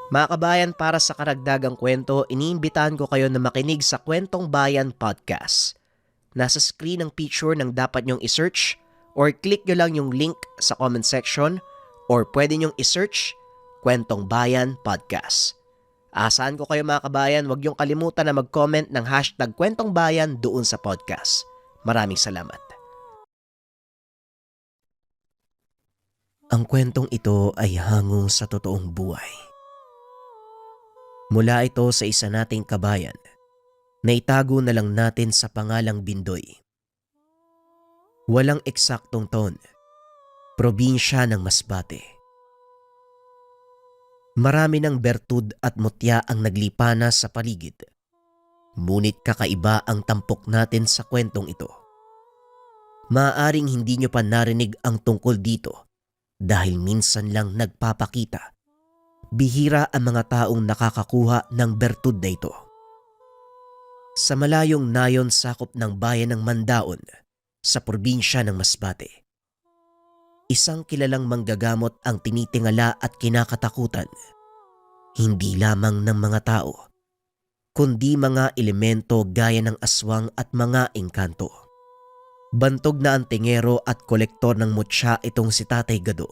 Mga kabayan, para sa karagdagang kwento, iniimbitahan ko kayo na makinig sa Kwentong Bayan Podcast. Nasa screen ang picture ng dapat nyong isearch or click nyo lang yung link sa comment section or pwede nyong isearch Kwentong Bayan Podcast. Asahan ko kayo mga kabayan, huwag nyong kalimutan na mag-comment ng hashtag Kwentong Bayan doon sa podcast. Maraming salamat. Ang kwentong ito ay hango sa totoong buhay. Mula ito sa isa nating kabayan na itago na lang natin sa pangalang Bindoy. Walang eksaktong taon, probinsya ng Masbate. Marami ng bertud at mutya ang naglipana sa paligid. Ngunit kakaiba ang tampok natin sa kwentong ito. Maaaring hindi nyo pa narinig ang tungkol dito dahil minsan lang nagpapakita. Bihira ang mga taong nakakakuha ng bertud na ito. Sa malayong nayon sakop ng bayan ng Mandaon sa probinsya ng Masbate, isang kilalang manggagamot ang tinitingala at kinakatakutan, hindi lamang ng mga tao, kundi mga elemento gaya ng aswang at mga engkanto. Bantog na antingero at kolektor ng mutya itong si Tatay Gado.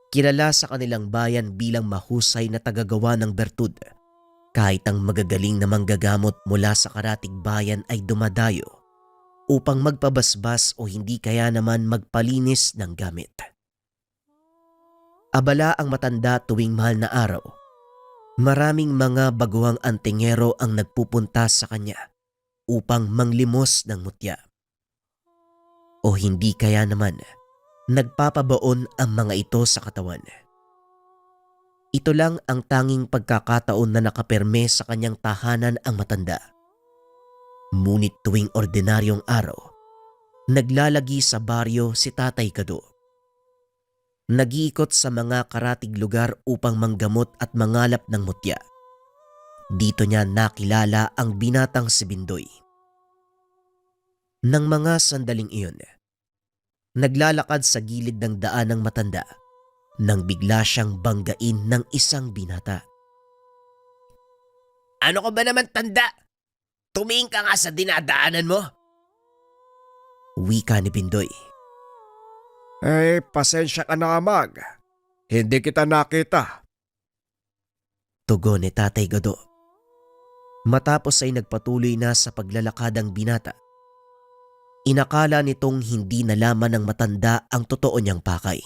Kilala sa kanilang bayan bilang mahusay na tagagawa ng bertud. Kahit ang magagaling na manggagamot mula sa karatig bayan ay dumadayo upang magpabasbas o hindi kaya naman magpalinis ng gamit. Abala ang matanda tuwing mahal na araw. Maraming mga baguhang antingero ang nagpupunta sa kanya upang manglimos ng mutya. O hindi kaya naman nagpapabaon ang mga ito sa katawan. Ito lang ang tanging pagkakataon na nakaperme sa kanyang tahanan ang matanda. Ngunit tuwing ordinaryong araw, naglalagi sa baryo si Tatay Gado. Nag-iikot sa mga karatig lugar upang manggamot at mangalap ng mutya. Dito niya nakilala ang binatang si Bindoy. Nang mga sandaling iyon, naglalakad sa gilid ng daan ng matanda nang bigla siyang banggain ng isang binata. "Ano ka ba naman, tanda? Tumingin ka nga sa dinadaanan mo." Wika ni Bindoy. Pasensya ka na, Amag. Hindi kita nakita. Tugon ni Tatay Gado. Matapos ay nagpatuloy na sa paglalakad ang binata. Inakala nitong hindi nalaman ng matanda ang totoo niyang pakay.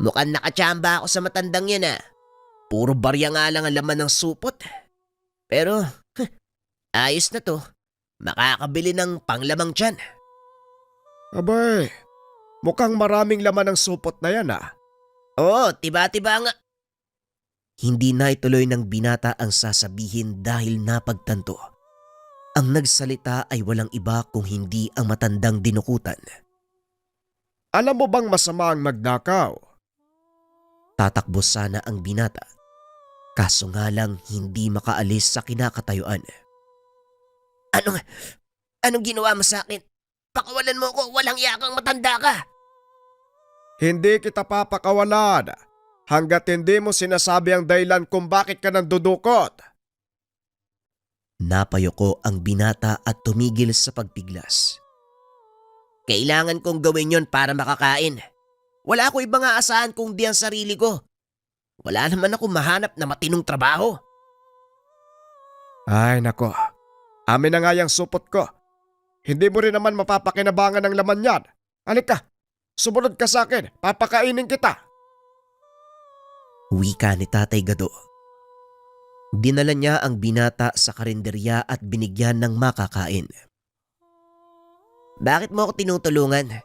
"Mukhang nakachamba ako sa matandang yan ah. Puro barya nga lang ang laman ng supot. Pero ayos na to. Makakabili ng panglamang tiyan." Abay, mukhang maraming laman ng supot na yan ah. "Oo, tiba-tiba nga." Hindi na ituloy ng binata ang sasabihin dahil napagtanto. Ang nagsalita ay walang iba kung hindi ang matandang dinukutan. Alam mo bang masama ang magnakaw? Tatakbo sana ang binata. Kaso nga lang hindi makaalis sa kinakatayuan. Anong ginawa mo sa akin? Pakawalan mo ko, walang yakang matanda ka." Hindi kita papakawalan hanggat hindi mo sinasabi ang dahilan kung bakit ka nandudukot. Napayoko ang binata at tumigil sa pagpiglas. "Kailangan kong gawin yon para makakain. Wala ko ibang aasahan kung di ang sarili ko. Wala naman ako mahanap na matinong trabaho." Ay nako, amin na nga yung supot ko. Hindi mo rin naman mapapakinabangan ng laman yan. Halika, sumunod ka sa akin, papakainin kita. Wika ni Tatay Gado. Dinala niya ang binata sa karinderya at binigyan ng makakain. "Bakit mo ako tinutulungan?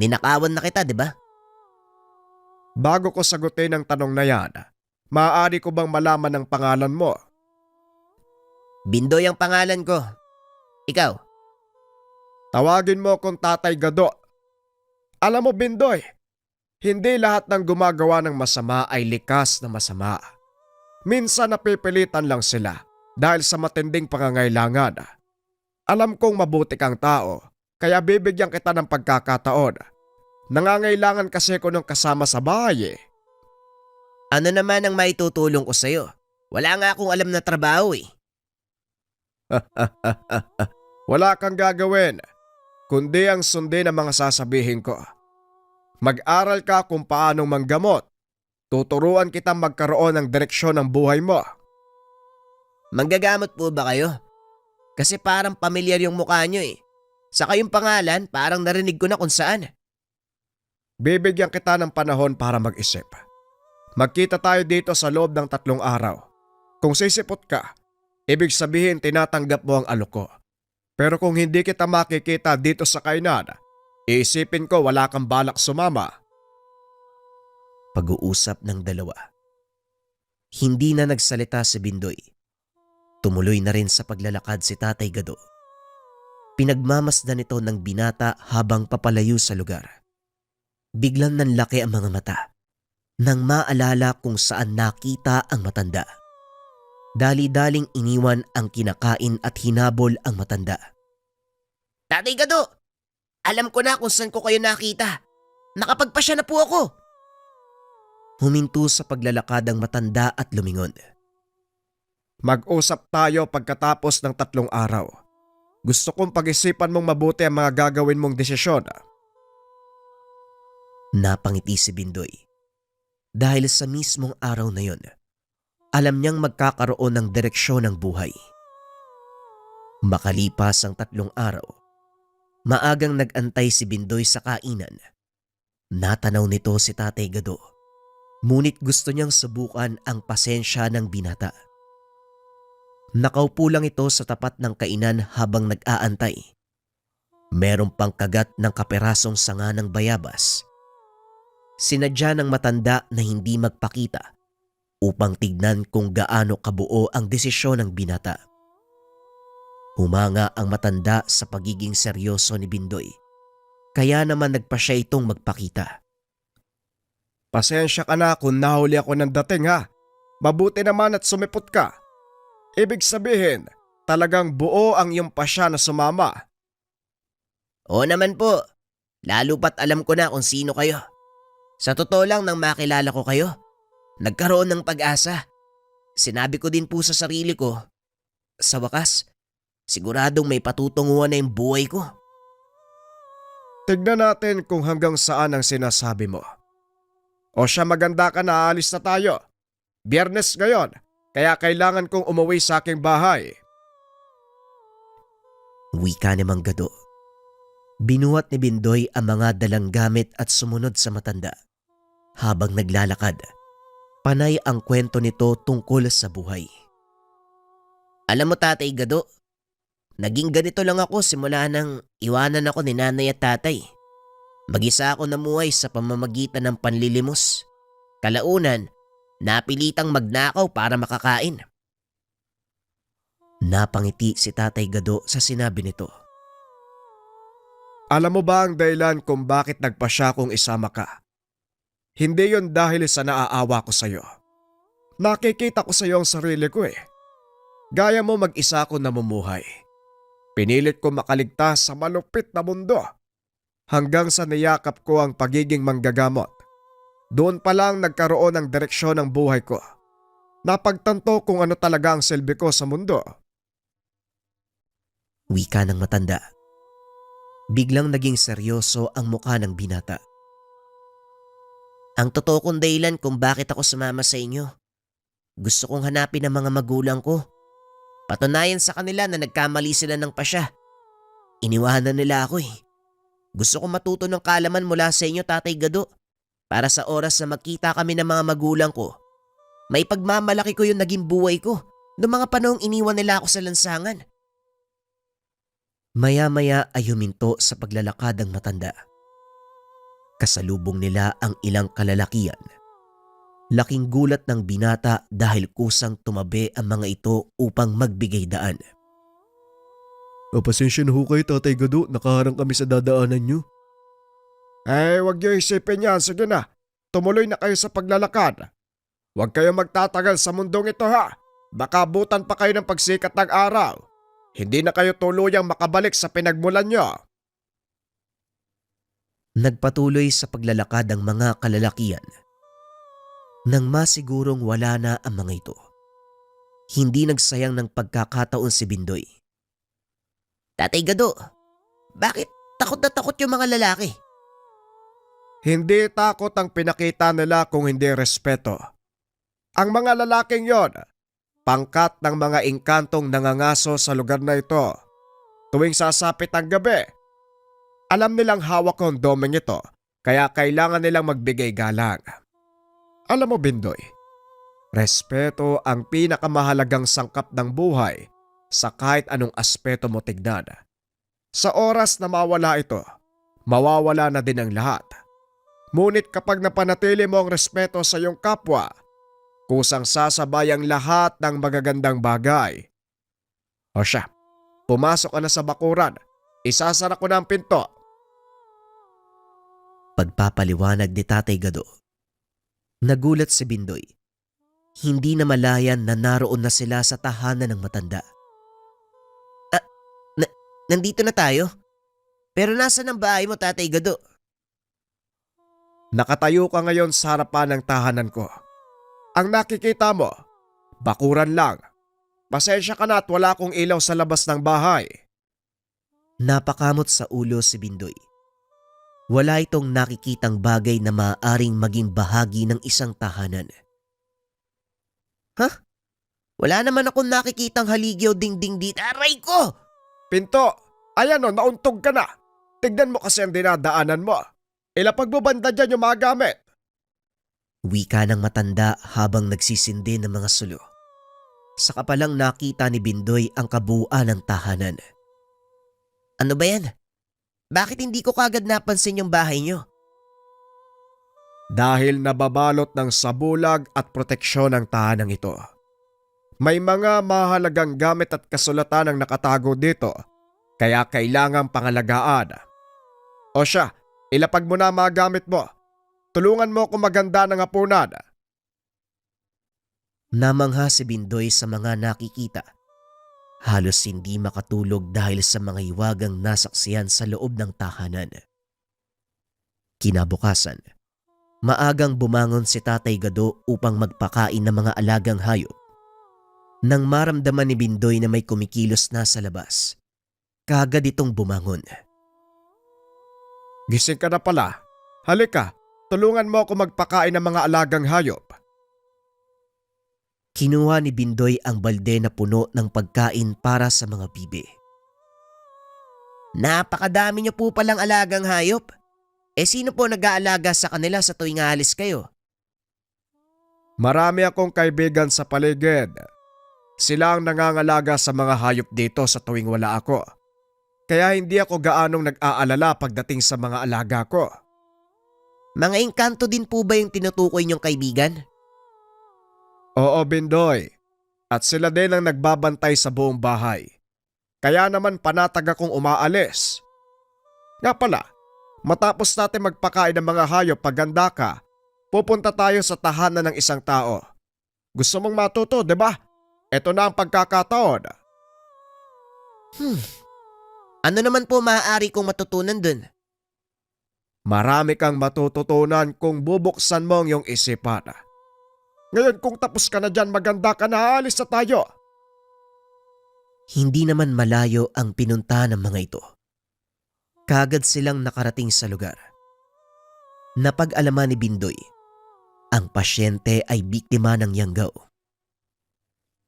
Ninakawan na kita, di ba?" Bago ko sagutin ang tanong na yan, maaari ko bang malaman ang pangalan mo? "Bindoy ang pangalan ko. Ikaw?" Tawagin mo kung Tatay Gado. Alam mo, Bindoy, hindi lahat ng gumagawa ng masama ay likas na masama. Minsan napipilitan lang sila dahil sa matinding pangangailangan. Alam kong mabuti kang tao, kaya bibigyan kita ng pagkakataon. Nangangailangan kasi ko ng kasama sa bahay eh. Ano naman ang maitutulong ko sa'yo? Wala nga akong alam na trabaho eh. Wala kang gagawin, kundi ang sundin ang mga sasabihin ko. Mag-aral ka kung paanong manggamot. Tuturuan kitang magkaroon ng direksyon ng buhay mo. Manggagamot po ba kayo? Kasi parang pamilyar yung mukha nyo eh. Saka yung pangalan, parang narinig ko na kung saan. Bibigyan kita ng panahon para mag-isip. Magkita tayo dito sa loob ng 3 araw. Kung sisipot ka, ibig sabihin tinatanggap mo ang alok ko. Pero kung hindi kita makikita dito sa kainan, iisipin ko wala kang balak sumama. Pag-uusap ng dalawa. Hindi na nagsalita si Bindoy. Tumuloy na rin sa paglalakad si Tatay Gado. Pinagmamasdan ito ng binata habang papalayo sa lugar. Biglang nanlaki ang mga mata nang maalala kung saan nakita ang matanda. Dali-daling iniwan ang kinakain at hinabol ang matanda. Tatay Gado! Alam ko na kung saan ko kayo nakita. Nakapagpasya na po ako. Huminto sa paglalakad ang matanda at lumingon. Mag-usap tayo pagkatapos ng 3 araw. Gusto kong pag-isipan mong mabuti ang mga gagawin mong desisyon. Napangiti si Bindoy. Dahil sa mismong araw na yon, alam niyang magkakaroon ng direksyon ng buhay. Makalipas ang 3 araw, maagang nag-antay si Bindoy sa kainan. Natanaw nito si Tatay Gado, ngunit gusto niyang subukan ang pasensya ng binata. Nakaupo lang ito sa tapat ng kainan habang nag-aantay. Meron pang kagat ng kaperasong sanga ng bayabas. Sinadya ng matanda na hindi magpakita upang tignan kung gaano kabuo ang desisyon ng binata. Humanga ang matanda sa pagiging seryoso ni Bindoy, kaya naman nagpa siya itong magpakita. Pasensya ka na kung nahuli ako ng dating ha. Mabuti naman at sumipot ka. Ibig sabihin, talagang buo ang iyong pasya na sumama. Oo naman po, lalo pat alam ko na kung sino kayo. Sa totoo lang nang makilala ko kayo, nagkaroon ng pag-asa. Sinabi ko din po sa sarili ko, sa wakas, siguradong may patutunguhan na yung buhay ko. Tignan natin kung hanggang saan ang sinasabi mo. O siya, maganda ka na, aalis na tayo. Biyernes ngayon, kaya kailangan kong umuwi sa aking bahay. Wika ni Mang Gado. Binuhat ni Bindoy ang mga dalang gamit at sumunod sa matanda. Habang naglalakad, panay ang kwento nito tungkol sa buhay. Alam mo Tatay Gado, naging ganito lang ako simula nang iwanan ako ni nanay at tatay. Mag-isa ako namuhay sa pamamagitan ng panlilimos. Kalaunan, napilitang magnakaw para makakain. Napangiti si Tatay Gado sa sinabi nito. Alam mo ba ang dahilan kung bakit nagpasya kong isama ka? Hindi yon dahil sa naaawa ko sa'yo. Nakikita ko sa'yo ang sarili ko eh. Gaya mo mag-isa ako namumuhay. Pinilit ko makaligtas sa malupit na mundo. Hanggang sa niyakap ko ang pagiging manggagamot. Doon pa lang nagkaroon ng direksyon ng buhay ko. Napagtanto kung ano talaga ang silbi ko sa mundo. Wika ng matanda. Biglang naging seryoso ang mukha ng binata. Ang totoo kong dahilan kung bakit ako sumama sa inyo. Gusto kong hanapin ang mga magulang ko. Patunayan sa kanila na nagkamali sila ng pasya. Iniwanan nila ako eh. Gusto kong matuto ng kaalaman mula sa inyo, Tatay Gado. Para sa oras na magkita kami ng mga magulang ko, may pagmamalaki ko yung naging buhay ko noong mga panahong iniwan nila ako sa lansangan. Maya-maya ay huminto sa paglalakad ang matanda. Kasalubong nila ang ilang kalalakian. Laking gulat ng binata dahil kusang tumabi ang mga ito upang magbigay daan. Pasensya na ho kayo, Tatay Gado. Nakaharang kami sa dadaanan nyo. Wag niyo isipin yan. Sige na. Tumuloy na kayo sa paglalakad. Huwag kayo magtatagal sa mundong ito ha. Baka abutan pa kayo ng pagsikat ng araw. Hindi na kayo tuluyang makabalik sa pinagmulan nyo. Nagpatuloy sa paglalakad ang mga kalalakian. Nang masigurong wala na ang mga ito, hindi nagsayang ng pagkakataon si Bindoy. Tatay Gado, bakit takot na takot yung mga lalaki? Hindi takot ang pinakita nila kung hindi respeto. Ang mga lalaking yon, pangkat ng mga engkantong nangangaso sa lugar na ito. Tuwing sasapit ang gabi, alam nilang hawak ko ang domeng ito, kaya kailangan nilang magbigay galang. Alam mo, Bindoy, respeto ang pinakamahalagang sangkap ng buhay sa kahit anong aspeto mo tignan. Sa oras na mawala ito, mawawala na din ang lahat. Ngunit kapag napanatili mo ang respeto sa iyong kapwa, kusang sasabay ang lahat ng magagandang bagay. O siya, pumasok ka na sa bakuran. Isasara ko na ang pinto. Pagpapaliwanag ni Tatay Gado. Nagulat si Bindoy. Hindi na malayan na naroon na sila sa tahanan ng matanda. Nandito na tayo? Pero nasaan ang bahay mo, Tatay Gado? Nakatayo ka ngayon sa harapan ng tahanan ko. Ang nakikita mo, bakuran lang. Pasensya ka na at wala akong ilaw sa labas ng bahay. Napakamot sa ulo si Bindoy. Wala itong nakikitang bagay na maaaring maging bahagi ng isang tahanan. Wala naman akong nakikitang haligyaw dingding dito. Aray ko! Pinto! Ayan o, nauntog ka na. Tignan mo kasi ang dinadaanan mo. Ilapag mo banda dyan yung mga gamit. Wika ng matanda habang nagsisindi ng mga sulo. Saka palang nakita ni Bindoy ang kabuuan ng tahanan. Ano ba yan? Bakit hindi ko kagad napansin yung bahay nyo? Dahil nababalot ng sabulag at proteksyon ang tahanang ito. May mga mahalagang gamit at kasulatan ang nakatago dito, kaya kailangang pangalagaan. O siya, ilapag mo na ang mga gamit mo. Tulungan mo kung maganda ng hapunan. Namangha si Bindoy sa mga nakikita. Halos hindi makatulog dahil sa mga hiwagang nasaksiyan sa loob ng tahanan. Kinabukasan, maagang bumangon si Tatay Gado upang magpakain ng mga alagang hayop. Nang maramdaman ni Bindoy na may kumikilos na sa labas, kaagad itong bumangon. Gising ka na pala. Halika, tulungan mo ako magpakain ng mga alagang hayop. Kinuha ni Bindoy ang balde na puno ng pagkain para sa mga bibi. Napakadami niyo po palang alagang hayop. Sino po nag-aalaga sa kanila sa tuwing aalis kayo? Marami akong kaibigan sa paligid. Sila ang nangangalaga sa mga hayop dito sa tuwing wala ako. Kaya hindi ako gaanong nag-aalala pagdating sa mga alaga ko. Mga engkanto din po ba yung tinutukoy niyong kaibigan? Oo, Bindoy. At sila din ang nagbabantay sa buong bahay. Kaya naman panatag akong umaalis. Nga pala, matapos natin magpakain ng mga hayop paganda ka, pupunta tayo sa tahanan ng isang tao. Gusto mong matuto, di ba? Ito na ang pagkakataon. Ano naman po maaari kong matutunan dun? Marami kang matututunan kung bubuksan mo ang iyong isipan. Ngayon kung tapos ka na dyan, maganda ka na, alis na tayo. Hindi naman malayo ang pinunta ng mga ito. Kaagad silang nakarating sa lugar. Napag-alaman ni Bindoy, ang pasyente ay biktima ng yanggaw.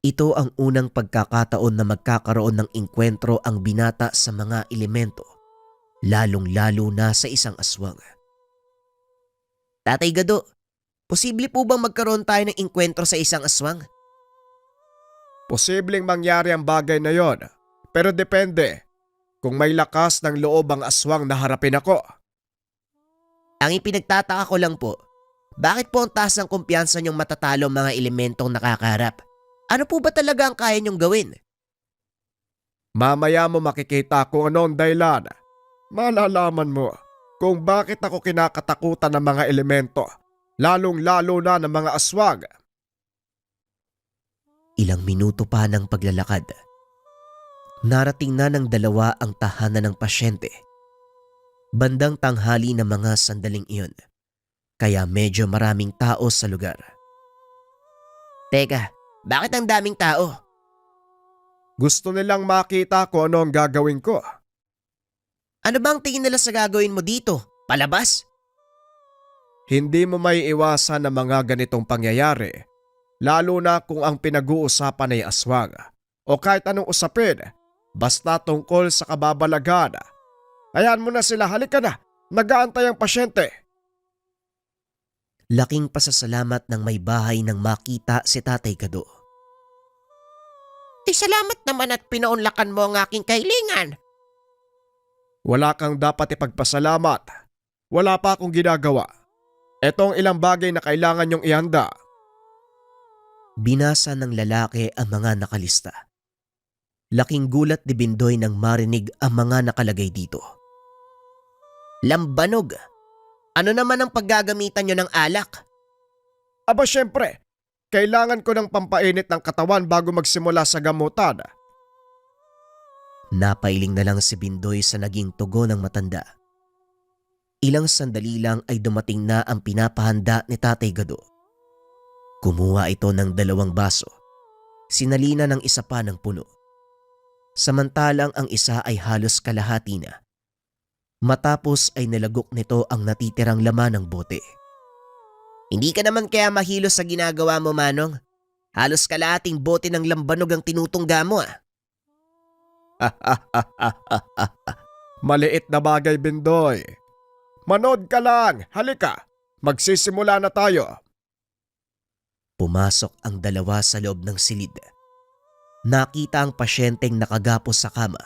Ito ang unang pagkakataon na magkakaroon ng engkwentro ang binata sa mga elemento, lalong-lalo na sa isang aswang. Tatay Gado, posible po bang magkaroon tayo ng engkwentro sa isang aswang? Posibleng mangyari ang bagay na yon, pero depende kung may lakas ng loob ang aswang na harapin ako. Ang ipinagtataka ko lang po, bakit po ang taas ng kumpiyansa niyong matatalo ang mga elementong nakakaharap? Ano po ba talaga ang kaya niyong gawin? Mamaya mo makikita kung ano ang dahilan. Malalaman mo kung bakit ako kinakatakutan ng mga elemento, lalong-lalo na ng mga aswang. Ilang minuto pa ng paglalakad. Narating na ng dalawa ang tahanan ng pasyente. Bandang tanghali na mga sandaling iyon, kaya medyo maraming tao sa lugar. Teka, bakit ang daming tao? Gusto nilang makita kung ano ang gagawin ko. Ano bang tingin nila sa gagawin mo dito? Palabas? Hindi mo may iwasan ng mga ganitong pangyayari, lalo na kung ang pinag-uusapan ay aswang o kahit anong usapin, basta tungkol sa kababalaghan. Hayaan mo na sila, halika na, nag-aantay ang pasyente. Laking pasasalamat ng may bahay nang makita si Tatay Gado. Salamat naman at pinaunlakan mo ang aking kahilingan. Wala kang dapat ipagpasalamat. Wala pa akong ginagawa. Etong ilang bagay na kailangan niyong ihanda. Binasa ng lalaki ang mga nakalista. Laking gulat ni Bindoy nang marinig ang mga nakalagay dito. Lambanog! Ano naman ang paggagamitan niyo ng alak? Aba syempre, kailangan ko ng pampainit ng katawan bago magsimula sa gamutan. Napailing na lang si Bindoy sa naging tugon ng matanda. Ilang sandali lang ay dumating na ang pinapahanda ni Tatay Gado. Kumuha ito ng 2 baso. Sinalina ng isa pa ng puno. Samantalang ang isa ay halos kalahati na. Matapos ay nilagok nito ang natitirang laman ng bote. Hindi ka naman kaya mahilos sa ginagawa mo, Manong. Halos kalahating bote ng lambanog ang tinutungga mo ah. Maliit na bagay, Bindoy. Manood ka lang, halika, magsisimula na tayo. Pumasok ang 2 sa loob ng silid. Nakita ang pasyenteng nakagapos sa kama.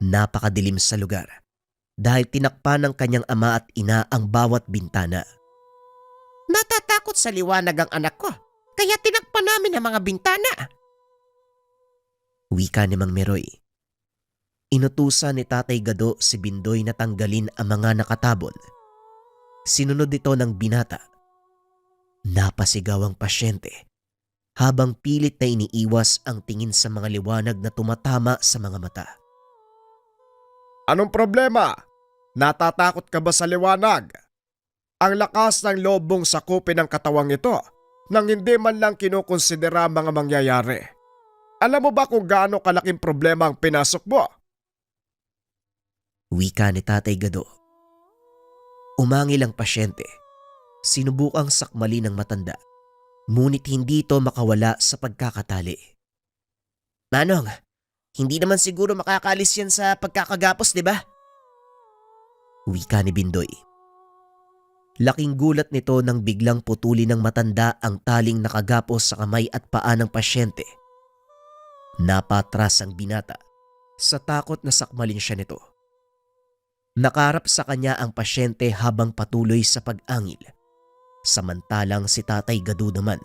Napakadilim sa lugar dahil tinakpan ng kanyang ama at ina ang bawat bintana. Natatakot sa liwanag ang anak ko, kaya tinakpan namin ang mga bintana. Wika ni Mang Meroy. Inutusan ni Tatay Gado si Bindoy na tanggalin ang mga nakatabon. Sinunod ito ng binata. Napasigaw ang pasyente habang pilit na iniiwas ang tingin sa mga liwanag na tumatama sa mga mata. Anong problema? Natatakot ka ba sa liwanag? Ang lakas ng loob mong sakupin ang katawang ito nang hindi man lang kinukonsidera ang mga mangyayari. Alam mo ba kung gaano kalaking problema ang pinasok mo? Wika ni Tatay Gado. Umangil ang pasyente. Sinubukang sakmali ng matanda. Ngunit hindi ito makawala sa pagkakatali. Manong, hindi naman siguro makakalis yan sa pagkakagapos, di ba? Wika ni Bindoy. Laking gulat nito nang biglang putuli ng matanda ang taling nakagapos sa kamay at paa ng pasyente. Napatras ang binata sa takot na sakmalin siya nito. Nakarap sa kanya ang pasyente habang patuloy sa pag-angil. Samantalang si Tatay Gado naman,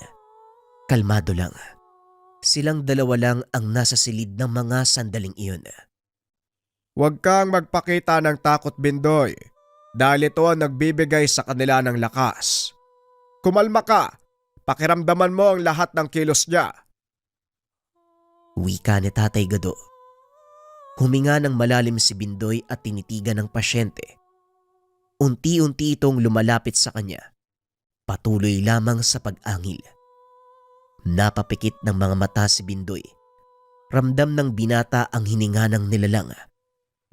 kalmado lang. Silang 2 lang ang nasa silid ng mga sandaling iyon. Huwag kang magpakita ng takot, Bindoy, dahil ito ang nagbibigay sa kanila ng lakas. Kumalma ka, pakiramdaman mo ang lahat ng kilos niya. Wika ni Tatay Gado. Huminga ng malalim si Bindoy at tinitigan ng pasyente. Unti-unti itong lumalapit sa kanya. Patuloy lamang sa pag-angil. Napapikit ng mga mata si Bindoy. Ramdam ng binata ang hininga ng nilalang.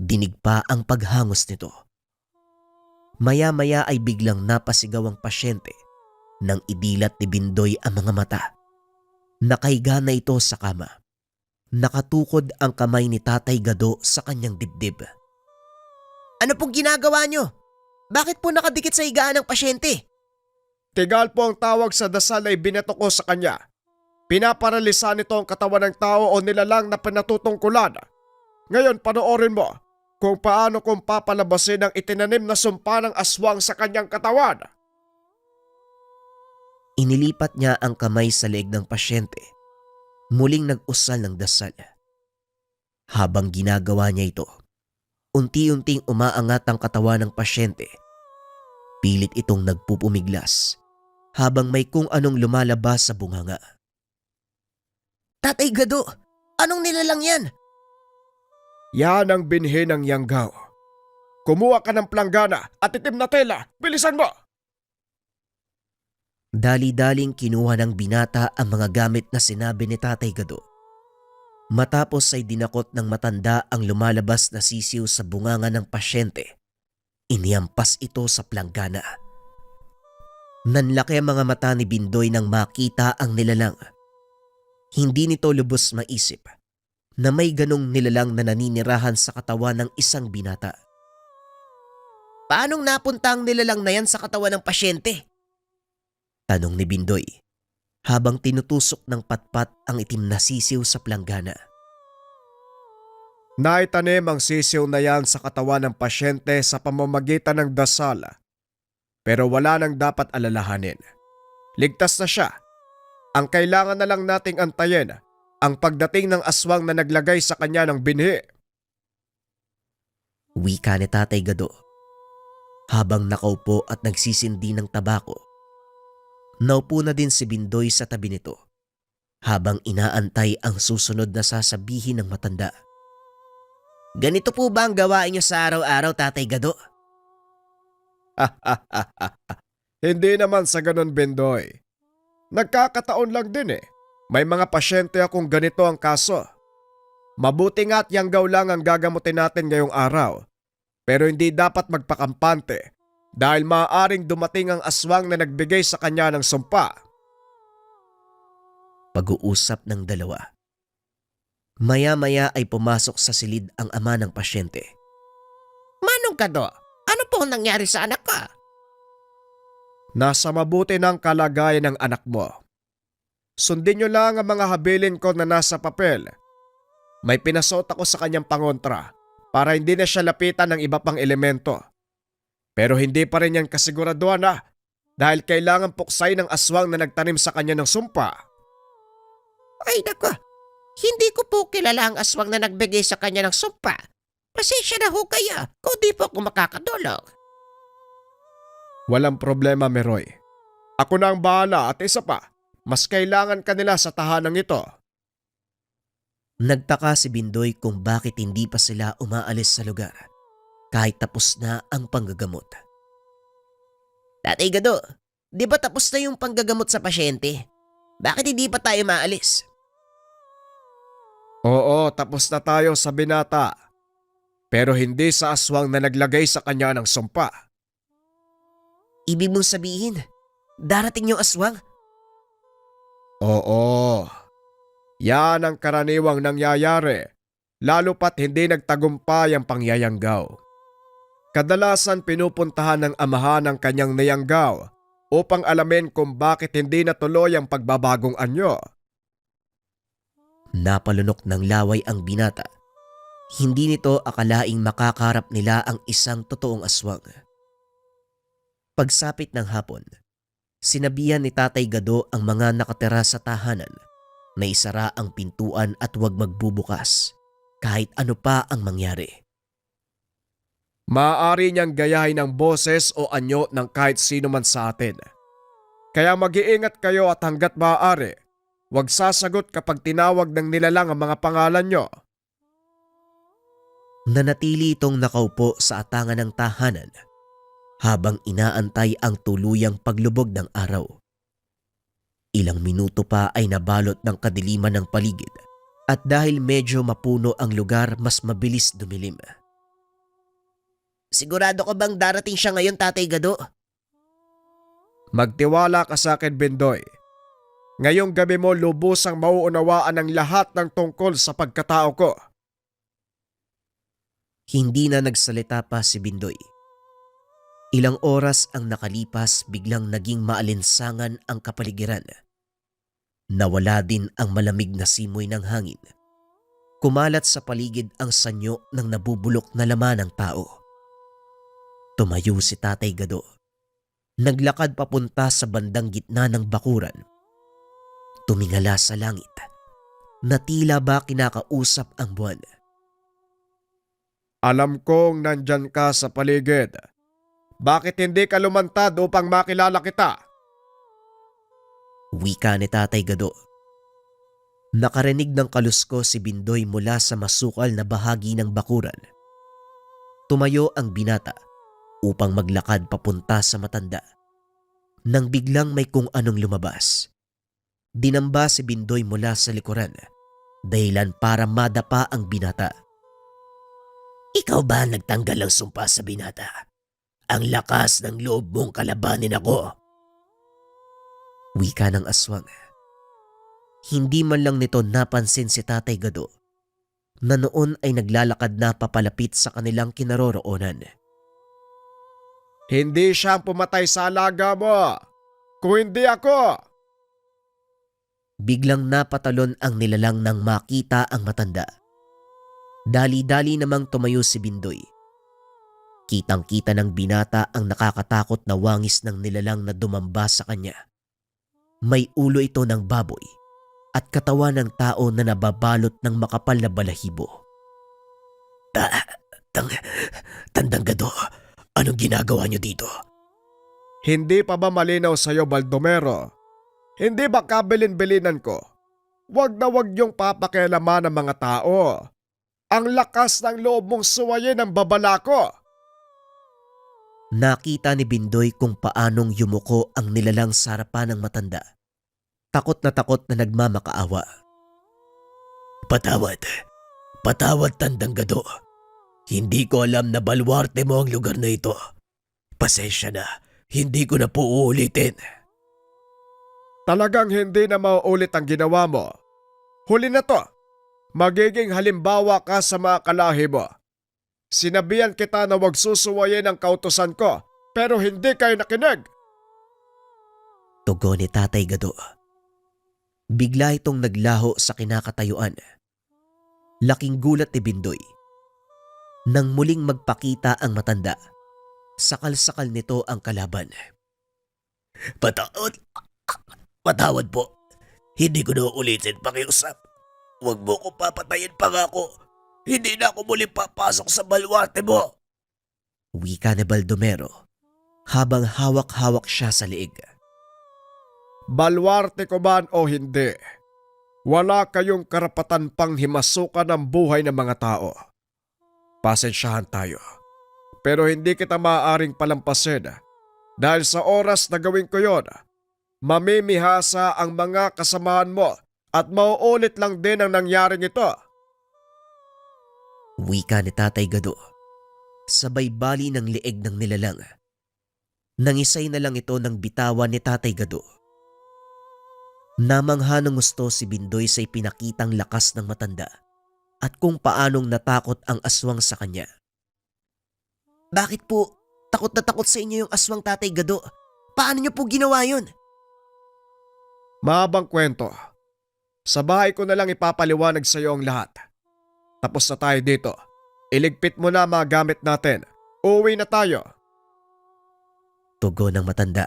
Dinig pa ang paghangos nito. Maya-maya ay biglang napasigaw ang pasyente nang idilat ni Bindoy ang mga mata. Nakahiga na ito sa kama. Nakatukod ang kamay ni Tatay Gado sa kanyang dibdib. Ano pong ginagawa nyo? Bakit po nakadikit sa higaan ng pasyente? Tigal po ang tawag sa dasal ay binato ko sa kanya. Pinaparalisa nito ang katawan ng tao o nilalang na pinatutungkulan. Ngayon panoorin mo kung paano kong papalabasin ang itinanim na sumpa ng aswang sa kanyang katawan. Inilipat niya ang kamay sa leeg ng pasyente. Muling nag-usal ng dasal. Habang ginagawa niya ito, unti-unting umaangat ang katawan ng pasyente. Pilit itong nagpupumiglas habang may kung anong lumalabas sa bunganga. Tatay Gado, anong nilalang yan? Yan ang binhi ng Yanggao. Kumuha ka ng planggana at itim na tela. Bilisan mo! Dali-daling kinuha ng binata ang mga gamit na sinabi ni Tatay Gado. Matapos ay dinakot ng matanda ang lumalabas na sisiw sa bunganga ng pasyente. Iniampas ito sa planggana. Nanlaki ang mga mata ni Bindoy nang makita ang nilalang. Hindi nito lubos maisip na may ganong nilalang na naninirahan sa katawan ng isang binata. Paanong napunta ang nilalang na yan sa katawan ng pasyente? Tanong ni Bindoy habang tinutusok ng patpat ang itim na sisiw sa planggana. Naitanim ang sisiw na yan sa katawan ng pasyente sa pamamagitan ng dasal. Pero wala nang dapat alalahanin. Ligtas na siya. Ang kailangan na lang nating antayin ang pagdating ng aswang na naglagay sa kanya ng binhi. Wika ni Tatay Gado habang nakaupo at nagsisindi ng tabako. Naupo na din si Bindoy sa tabi nito habang inaantay ang susunod na sasabihin ng matanda. Ganito po ba ang gawain niyo sa araw-araw, Tatay Gado? Hindi naman sa ganun, Bindoy. Nagkakataon lang din eh. May mga pasyente akong ganito ang kaso. Mabuti nga't yanggaw lang ang gagamutin natin ngayong araw. Pero hindi dapat magpakampante dahil maaaring dumating ang aswang na nagbigay sa kanya ng sumpa. Pag-uusap ng dalawa. Maya-maya ay pumasok sa silid ang ama ng pasyente. Manong Gado, ano po nangyari sa anak ka? Nasa mabuti ng kalagayan ng anak mo. Sundin niyo lang ang mga habilin ko na nasa papel. May pinasuot ako sa kanyang pangontra para hindi na siya lapitan ng iba pang elemento. Pero hindi pa rin yan kasiguraduhan na dahil kailangan puksay ng aswang na nagtanim sa kanya ng sumpa. Ay nako, hindi ko po kilala ang aswang na nagbigay sa kanya ng sumpa. Pasensya na ho kaya kung di po ako makakadulog. Walang problema, Meroy. Ako na ang bahala at isa pa, mas kailangan ka nila sa tahanang ito. Nagtaka si Bindoy kung bakit hindi pa sila umaalis sa lugar kahit tapos na ang panggagamot. Tatay Gado, di ba tapos na yung panggagamot sa pasyente? Bakit hindi pa tayo maalis? Oo, tapos na tayo sa binata. Pero hindi sa aswang na naglagay sa kanya ng sumpa. Ibig mong sabihin, darating yung aswang? Oo. Yan ang karaniwang nangyayari, lalo pat hindi nagtagumpay ang pangyayanggaw. Kadalasan pinupuntahan ng amahan ng kanyang niyanggaw upang alamin kung bakit hindi natuloy ang pagbabagong anyo. Napalunok ng laway ang binata. Hindi nito akalaing makakarap nila ang isang totoong aswang. Pagsapit ng hapon, sinabihan ni Tatay Gado ang mga nakatira sa tahanan na isara ang pintuan at huwag magbubukas kahit ano pa ang mangyari. Maaari niyang gayahin ang boses o anyo ng kahit sino man sa atin. Kaya mag-iingat kayo at hanggat maaari, huwag sasagot kapag tinawag ng nilalang ang mga pangalan niyo. Nanatili itong nakaupo sa atangan ng tahanan habang inaantay ang tuluyang paglubog ng araw. Ilang minuto pa ay nabalot ng kadiliman ng paligid at dahil medyo mapuno ang lugar, mas mabilis dumilim. Sigurado ka bang darating siya ngayon, Tatay Gado? Magtiwala ka sa akin, Bindoy. Ngayong gabi mo lubusang mauunawaan ang lahat ng tungkol sa pagkatao ko. Hindi na nagsalita pa si Bindoy. Ilang oras ang nakalipas, biglang naging maalinsangan ang kapaligiran. Nawala din ang malamig na simoy ng hangin. Kumalat sa paligid ang sanyo ng nabubulok na laman ng tao. Tumayo si Tatay Gado. Naglakad papunta sa bandang gitna ng bakuran. Tumingala sa langit na tila ba kinakausap ang buwan. Alam kong nandyan ka sa paligid. Bakit hindi ka lumantad upang makilala kita? Wika ni Tatay Gado. Nakarinig ng kalusko si Bindoy mula sa masukal na bahagi ng bakuran. Tumayo ang binata upang maglakad papunta sa matanda. nang biglang may kung anong lumabas. Dinamba si Bindoy mula sa likuran, dahilan para madapa ang binata. Ikaw ba ang nagtanggal ng sumpa sa binata? Ang lakas ng loob mong kalabanin ako. Wika ng aswang. Hindi man lang nito napansin si Tatay Gado na noon ay naglalakad na papalapit sa kanilang kinaroroonan. Hindi siya ang pumatay sa alaga mo, kung hindi ako. Biglang napatalon ang nilalang nang makita ang matanda. Dali-dali namang tumayo si Bindoy. Kitang-kita ng binata ang nakakatakot na wangis ng nilalang na dumamba sa kanya. May ulo ito ng baboy at katawan ng tao na nababalot ng makapal na balahibo. Tandang Gado, anong ginagawa niyo dito? Hindi pa ba malinaw sa'yo, Baldomero? Hindi ba kabilin-bilinan ko? Wag na wag yung papakialaman ng mga tao. Ang lakas ng loob mong suwayin ang babala ko. Nakita ni Bindoy kung paanong yumuko ang nilalang sa harapan ng matanda. Takot na nagmamakaawa. Patawad Tandang Gado. Hindi ko alam na baluarte mo ang lugar na ito. Pasensya na, hindi ko na po uulitin. Talagang hindi na mauulit ang ginawa mo. Huli na to. Magiging halimbawa ka sa mga kalahi mo. Sinabihan kita na wag susuwayin ang kautusan ko, pero hindi kayo nakinig. Tugon ni Tatay Gado. Bigla itong naglaho sa kinakatayuan. Laking gulat ni Bindoy. Nang muling magpakita ang matanda, sakal-sakal nito ang kalaban. Patawad po. Hindi ko na ulitin pakiusap. Huwag mo ko papatayin pa nga ako. Hindi na ako muli papasok sa baluarte mo. Wika ni Baldomero habang hawak-hawak siya sa liig. Baluarte ko man o hindi, wala kayong karapatan pang himasukan ang buhay ng mga tao. Pasensyahan tayo, pero hindi kita maaaring palampasin dahil sa oras na gawin ko yon, mamimihasa ang mga kasamahan mo at mauulit lang din ang nangyaring ito. Wika ni Tatay Gado. Sabay bali ng lieg ng nilalang. Nangisay na lang ito ng bitawan ni Tatay Gado. Namangha ng gusto si Bindoy sa ipinakitang lakas ng matanda at kung paanong natakot ang aswang sa kanya. Bakit po takot na takot sa inyo yung aswang, Tatay Gado? Paano niyo po ginawa yun? Mahabang kwento. Sa bahay ko na lang ipapaliwanag sa iyo ang lahat. Tapos na tayo dito. Iligpit mo na mga gamit natin. Uuwi na tayo. Tugon ng matanda.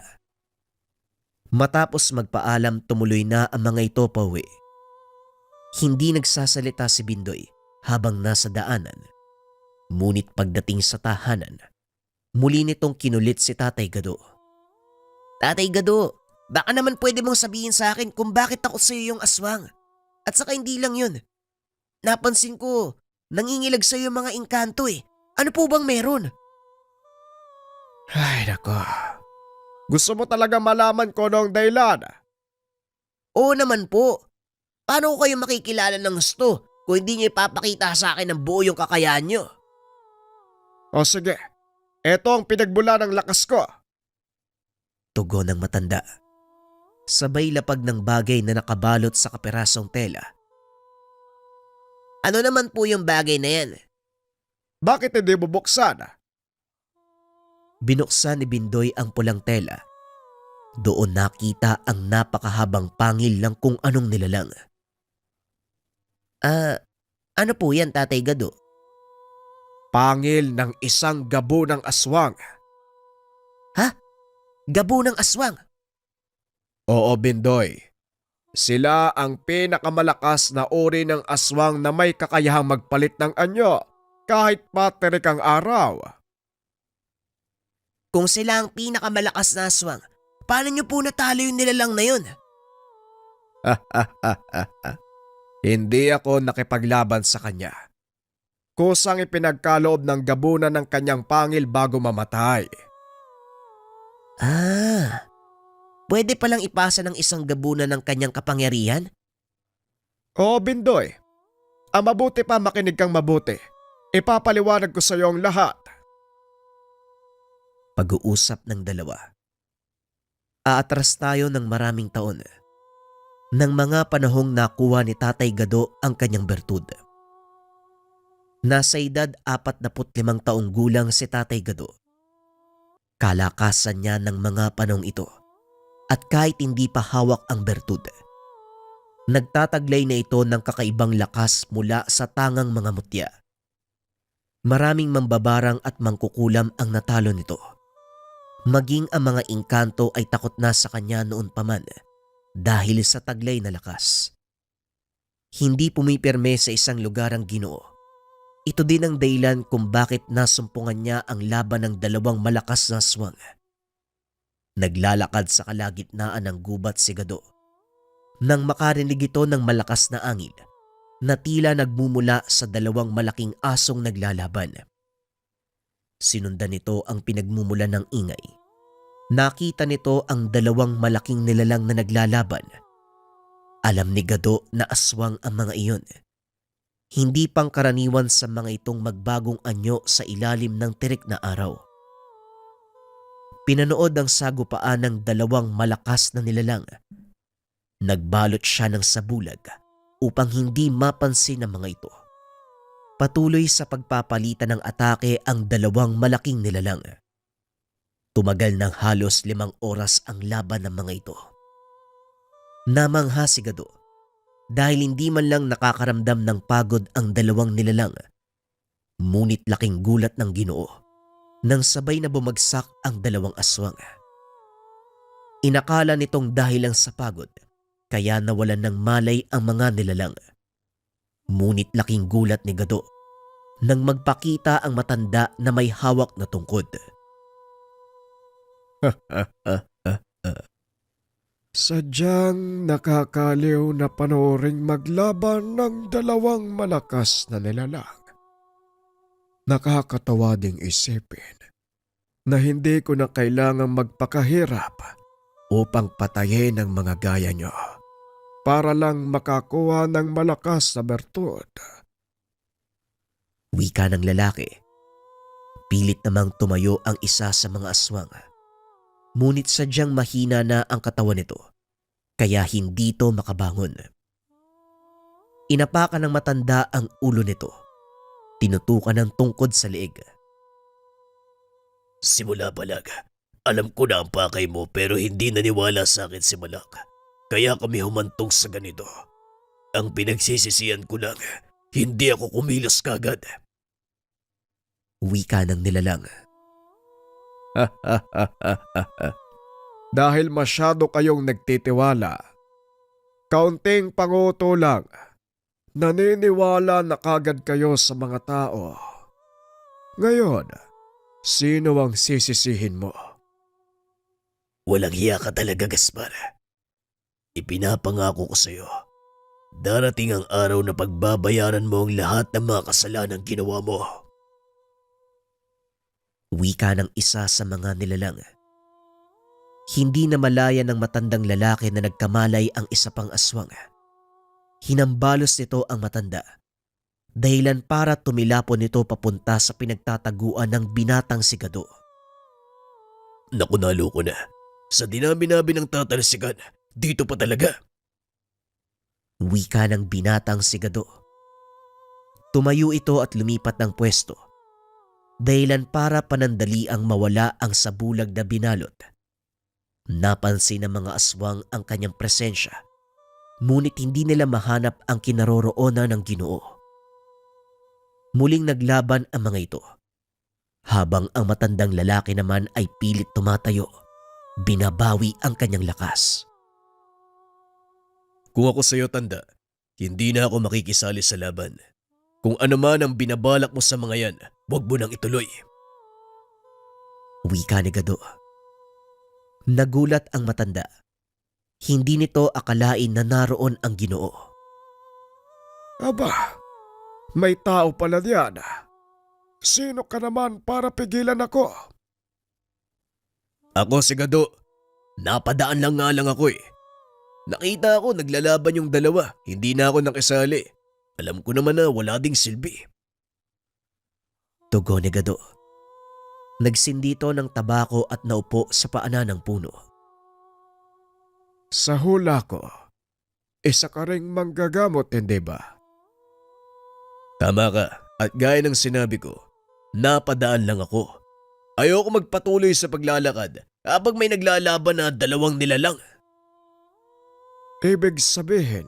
Matapos magpaalam, tumuloy na ang mga ito pauwi. Hindi nagsasalita si Bindoy habang nasa daanan. Ngunit pagdating sa tahanan, muli nitong kinulit si Tatay Gado. Tatay Gado, baka naman pwede mong sabihin sa akin kung bakit takot sa iyo yung aswang. At saka hindi lang yun. Napansin ko, nangingilag sa iyo mga engkanto eh. Ano po bang meron? Ay nako. Gusto mo talaga malaman ko noong dahilan? Oo naman po. Paano ko kayo makikilala ng gusto kung hindi niyo ipapakita sa akin ng buo yung kakayahan niyo? O sige, eto ang pinagbula ng lakas ko. Tugon ng matanda. Sabay lapag ng bagay na nakabalot sa kaperasong tela. Ano naman po yung bagay na yan? Bakit hindi bubuksan? Binuksan ni Bindoy ang pulang tela. Doon nakita ang napakahabang pangil ng kung anong nilalang. Ano po yan, Tatay Gado? Pangil ng isang gabo ng aswang. Ha? Gabo ng aswang? Oo, Bindoy. Sila ang pinakamalakas na uri ng aswang na may kakayahang magpalit ng anyo kahit patirik ang araw. Kung sila ang pinakamalakas na aswang, paano niyo po natalo yung nilalang na yun? Hindi ako nakipaglaban sa kanya. Kusang ipinagkaloob ng gabunan ng kanyang pangil bago mamatay. Pwede palang ipasa ng isang gabunan ng kanyang kapangyarihan? Oo, Bindoy. Ang mabuti pa makinig kang mabuti. Ipapaliwanag ko sa iyo ang lahat. Pag-uusap ng dalawa. Aatras tayo ng maraming taon. Nang mga panahong nakuha ni Tatay Gado ang kanyang bertud. Nasa edad 45 taong gulang si Tatay Gado. Kalakasan niya ng mga panahong ito at kahit hindi pa hawak ang bertud, nagtataglay na ito ng kakaibang lakas mula sa tangang mga mutya. Maraming mambabarang at mangkukulam ang natalo nito. Maging ang mga engkanto ay takot na sa kanya noon pa man dahil sa taglay na lakas. Hindi pumipirme sa isang lugar ang Ginoo. Ito din ang dahilan kung bakit nasumpungan niya ang laban ng dalawang malakas na aswang. Naglalakad sa kalagitnaan ng gubat si Gado. Nang makarinig ito ng malakas na angin na tila nagmumula sa dalawang malaking asong naglalaban. Sinundan nito ang pinagmumulan ng ingay. Nakita nito ang dalawang malaking nilalang na naglalaban. Alam ni Gado na aswang ang mga iyon. Hindi pangkaraniwan sa mga itong magbagong anyo sa ilalim ng tirik na araw. Pinanood ang sagupaan ng dalawang malakas na nilalang. Nagbalot siya ng sabulag upang hindi mapansin ng mga ito. Patuloy sa pagpapalitan ng atake ang dalawang malaking nilalang. Tumagal ng halos 5 oras ang laban ng mga ito. Namangha si Gado dahil hindi man lang nakakaramdam ng pagod ang dalawang nilalang. Ngunit laking gulat ng Ginoo nang sabay na bumagsak ang dalawang aswang. Inakala nitong dahil lang sa pagod kaya nawalan ng malay ang mga nilalang. Ngunit laking gulat ni Gado nang magpakita ang matanda na may hawak na tungkod. Sadyang nakakaliw na panooring maglaban ng dalawang malakas na nilalang. Nakakatawa ding isipin na hindi ko na kailangang magpakahirap upang patayin ang mga gaya nyo para lang makakuha ng malakas na bertud. Wika ng lalaki. Pilit namang tumayo ang isa sa mga aswang. Ngunit sadyang mahina na ang katawan nito, kaya hindi ito makabangon. Inapakan ng matanda ang ulo nito. Tinutukan ng tungkod sa leeg. Simula palag, alam ko na ang pakay mo pero hindi naniwala sa akin si Malak. Kaya kami humantong sa ganito. Ang pinagsisisihan ko lang, hindi ako kumilos kagad. Wika ng nilalang. Dahil masyado kayong nagtitiwala, kaunting panguto lang, naniniwala na kagad kayo sa mga tao. Ngayon, sino ang sisisihin mo? Walang hiya ka talaga, Gaspar. Ipinapangako ko sa iyo, darating ang araw na pagbabayaran mo ang lahat ng mga kasalanang ginawa mo. Wika ng isa sa mga nilalang. Hindi na malaya ng matandang lalaki na nagkamalay ang isa pang aswang. Hinambalos nito ang matanda. Dahilan para tumilapon nito papunta sa pinagtataguan ng binatang si Gado. Naku, nalo ko na. Sa dinami-nabi ng tatalsikan, dito pa talaga. Wika ng binatang si Gado. Tumayo ito at lumipat ng pwesto. Dahilan para panandali ang mawala ang sabulag na binalot. Napansin ng mga aswang ang kanyang presensya, ngunit hindi nila mahanap ang kinaroroonan ng Ginoo. Muling naglaban ang mga ito, habang ang matandang lalaki naman ay pilit tumatayo, binabawi ang kanyang lakas. Kung ako sa'yo, tanda, hindi na ako makikisali sa laban. Kung ano man ang binabalak mo sa mga yan, huwag mo nang ituloy. Wika ni Gado. Nagulat ang matanda. Hindi nito akalain na naroon ang Ginoo. Aba, may tao pala diyan. Sino ka naman para pigilan ako? Ako si Gado. Napadaan lang nga lang ako eh. Nakita ko naglalaban yung dalawa, hindi na ako nakisali. Alam ko naman na wala ding silbi. Tugon ni Gado. Nagsindito ng tabako at naupo sa paanan ng puno. Sa hula ko, isa ka ring manggagamot, hindi ba? Tama ka, at gaya ng sinabi ko, napadaan lang ako. Ayoko magpatuloy sa paglalakad kapag may naglalaban na dalawang nilalang. Ibig sabihin,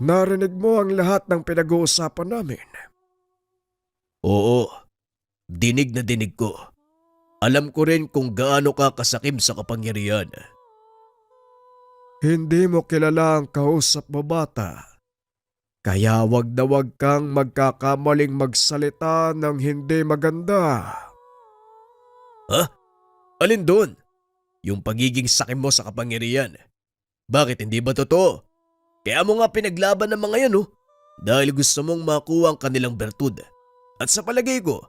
narinig mo ang lahat ng pinag-uusapan namin. Oo, dinig na dinig ko. Alam ko rin kung gaano ka kasakim sa kapangyarihan. Hindi mo kilala ang kausap mo, bata. Kaya wag na wag kang magkakamaling magsalita ng hindi maganda. Ha? Alin doon? Yung pagiging sakim mo sa kapangyarihan. Bakit hindi ba totoo? Kaya mo nga pinaglaban ng mga yan, oh. Dahil gusto mong makuha ang kanilang bertud. At sa palagay ko,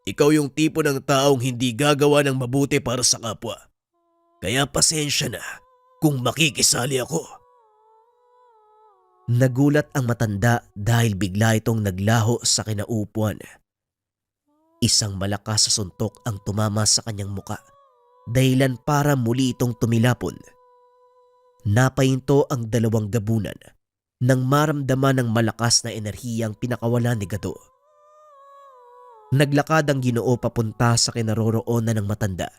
ikaw yung tipo ng taong hindi gagawa ng mabuti para sa kapwa. Kaya pasensya na kung makikisali ako. Nagulat ang matanda dahil bigla itong naglaho sa kinaupuan. Isang malakas sa suntok ang tumama sa kanyang muka, dahilan para muli itong tumilapon. Napahinto ang dalawang gabunan nang maramdaman ng malakas na enerhiyang pinakawalan ni Gado. Naglakad ang Ginoo papunta sa kinaroroonan ng matanda.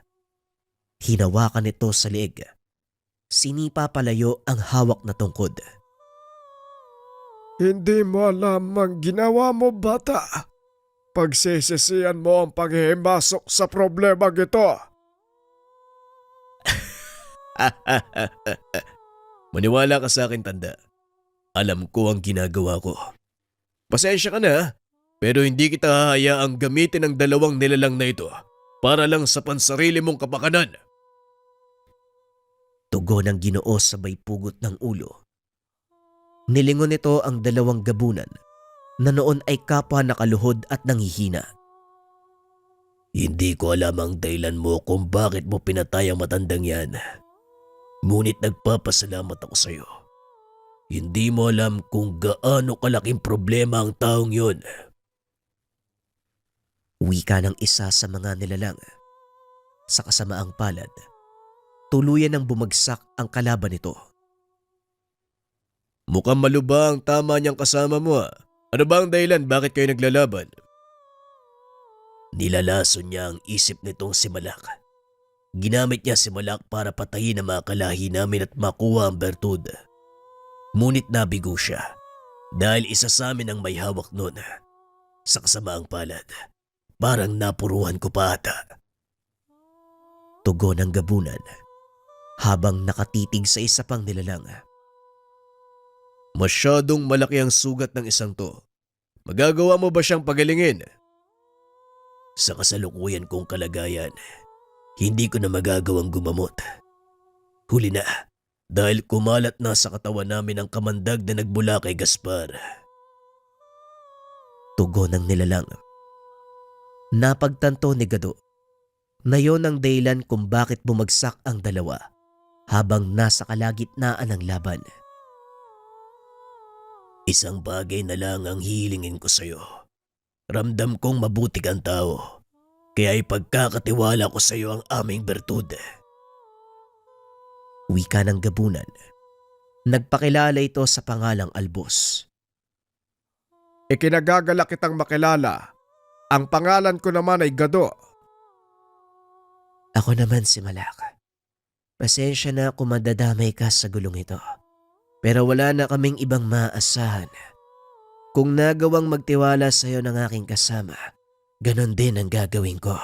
Hinawakan ito sa leeg. Sinipa palayo ang hawak na tungkod. Hindi mo alam ang ginawa mo, bata. Pagsisisihan mo ang paghihimasok sa problema ito. Maniwala ka sa akin, tanda. Alam ko ang ginagawa ko. Pasensya ka na, pero hindi kita hahayaang gamitin ang dalawang nilalang na ito para lang sa pansarili mong kapakanan. Tugon ng Ginoo sabay pugot ng ulo. Nilingon nito ang dalawang gabunan na noon ay kapwa nakaluhod at nanghihina. Hindi ko alam ang dahilan mo kung bakit mo pinatay ang matandang yan. Ngunit nagpapasalamat ako sa iyo. Hindi mo alam kung gaano kalaking problema ang taong yon. Wika ng isa sa mga nilalang. Sa kasamaang palad, tuluyan ng bumagsak ang kalaban nito. Mukhang malubha ang tama niyang kasama mo. Ano ba ang dahilan bakit kayo naglalaban? Nilalason niya ang isip nitong si Malak. Ginamit niya si Malak para patayin ang mga kalahi namin at makuha ang bertud. Ngunit nabigo siya dahil isa sa amin ang may hawak noon. Sa kasamaang palad, parang napuruhan ko pa ata. Tugon ng gabunan habang nakatitig sa isa pang nilalang. Masyadong malaki ang sugat ng isang to. Magagawa mo ba siyang pagalingin? Sa kasalukuyan kong kalagayan, hindi ko na magagawang gumamot. Huli na, dahil kumalat na sa katawan namin ang kamandag na nagbula kay Gaspar. Tugon ng nilalang. Napagtanto ni Gado na yon ang dahilan kung bakit bumagsak ang dalawa habang nasa kalagitnaan ng laban. Isang bagay na lang ang hihilingin ko sa iyo. Ramdam kong mabuti kang tao, kaya ipagkakatiwala ko sa iyo ang aming bertud. Wika ng gabunan. Nagpakilala ito sa pangalang Albos. Ikinagagala kitang makilala. Ang pangalan ko naman ay Gado. Ako naman si Malak. Pasensya na kung madadamay ka sa gulong ito. Pero wala na kaming ibang maaasahan. Kung nagawang magtiwala sa iyo ng aking kasama, ganon din ang gagawin ko.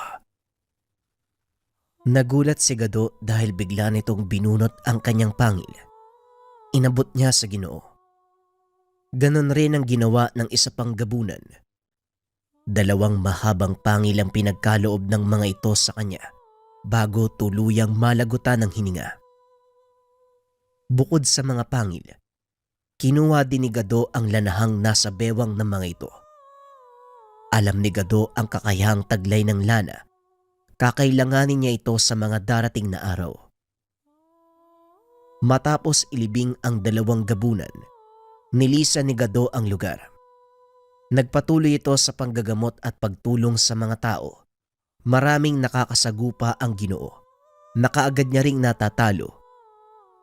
Nagulat si Gado dahil bigla nitong binunot ang kanyang pangil. Inabot niya sa Ginoo. Ganon rin ang ginawa ng isa pang gabunan. Dalawang mahabang pangil ang pinagkaloob ng mga ito sa kanya bago tuluyang malagutan ng hininga. Bukod sa mga pangil, kinuha din ni Gado ang lanahang nasa bewang ng mga ito. Alam ni Gado ang kakayahang taglay ng lana. Kakailanganin niya ito sa mga darating na araw. Matapos ilibing ang 2 gabunan, nilisan ni Gado ang lugar. Nagpatuloy ito sa panggagamot at pagtulong sa mga tao. Maraming nakakasagupa ang Ginoo. Nakaagad niya ring natatalo.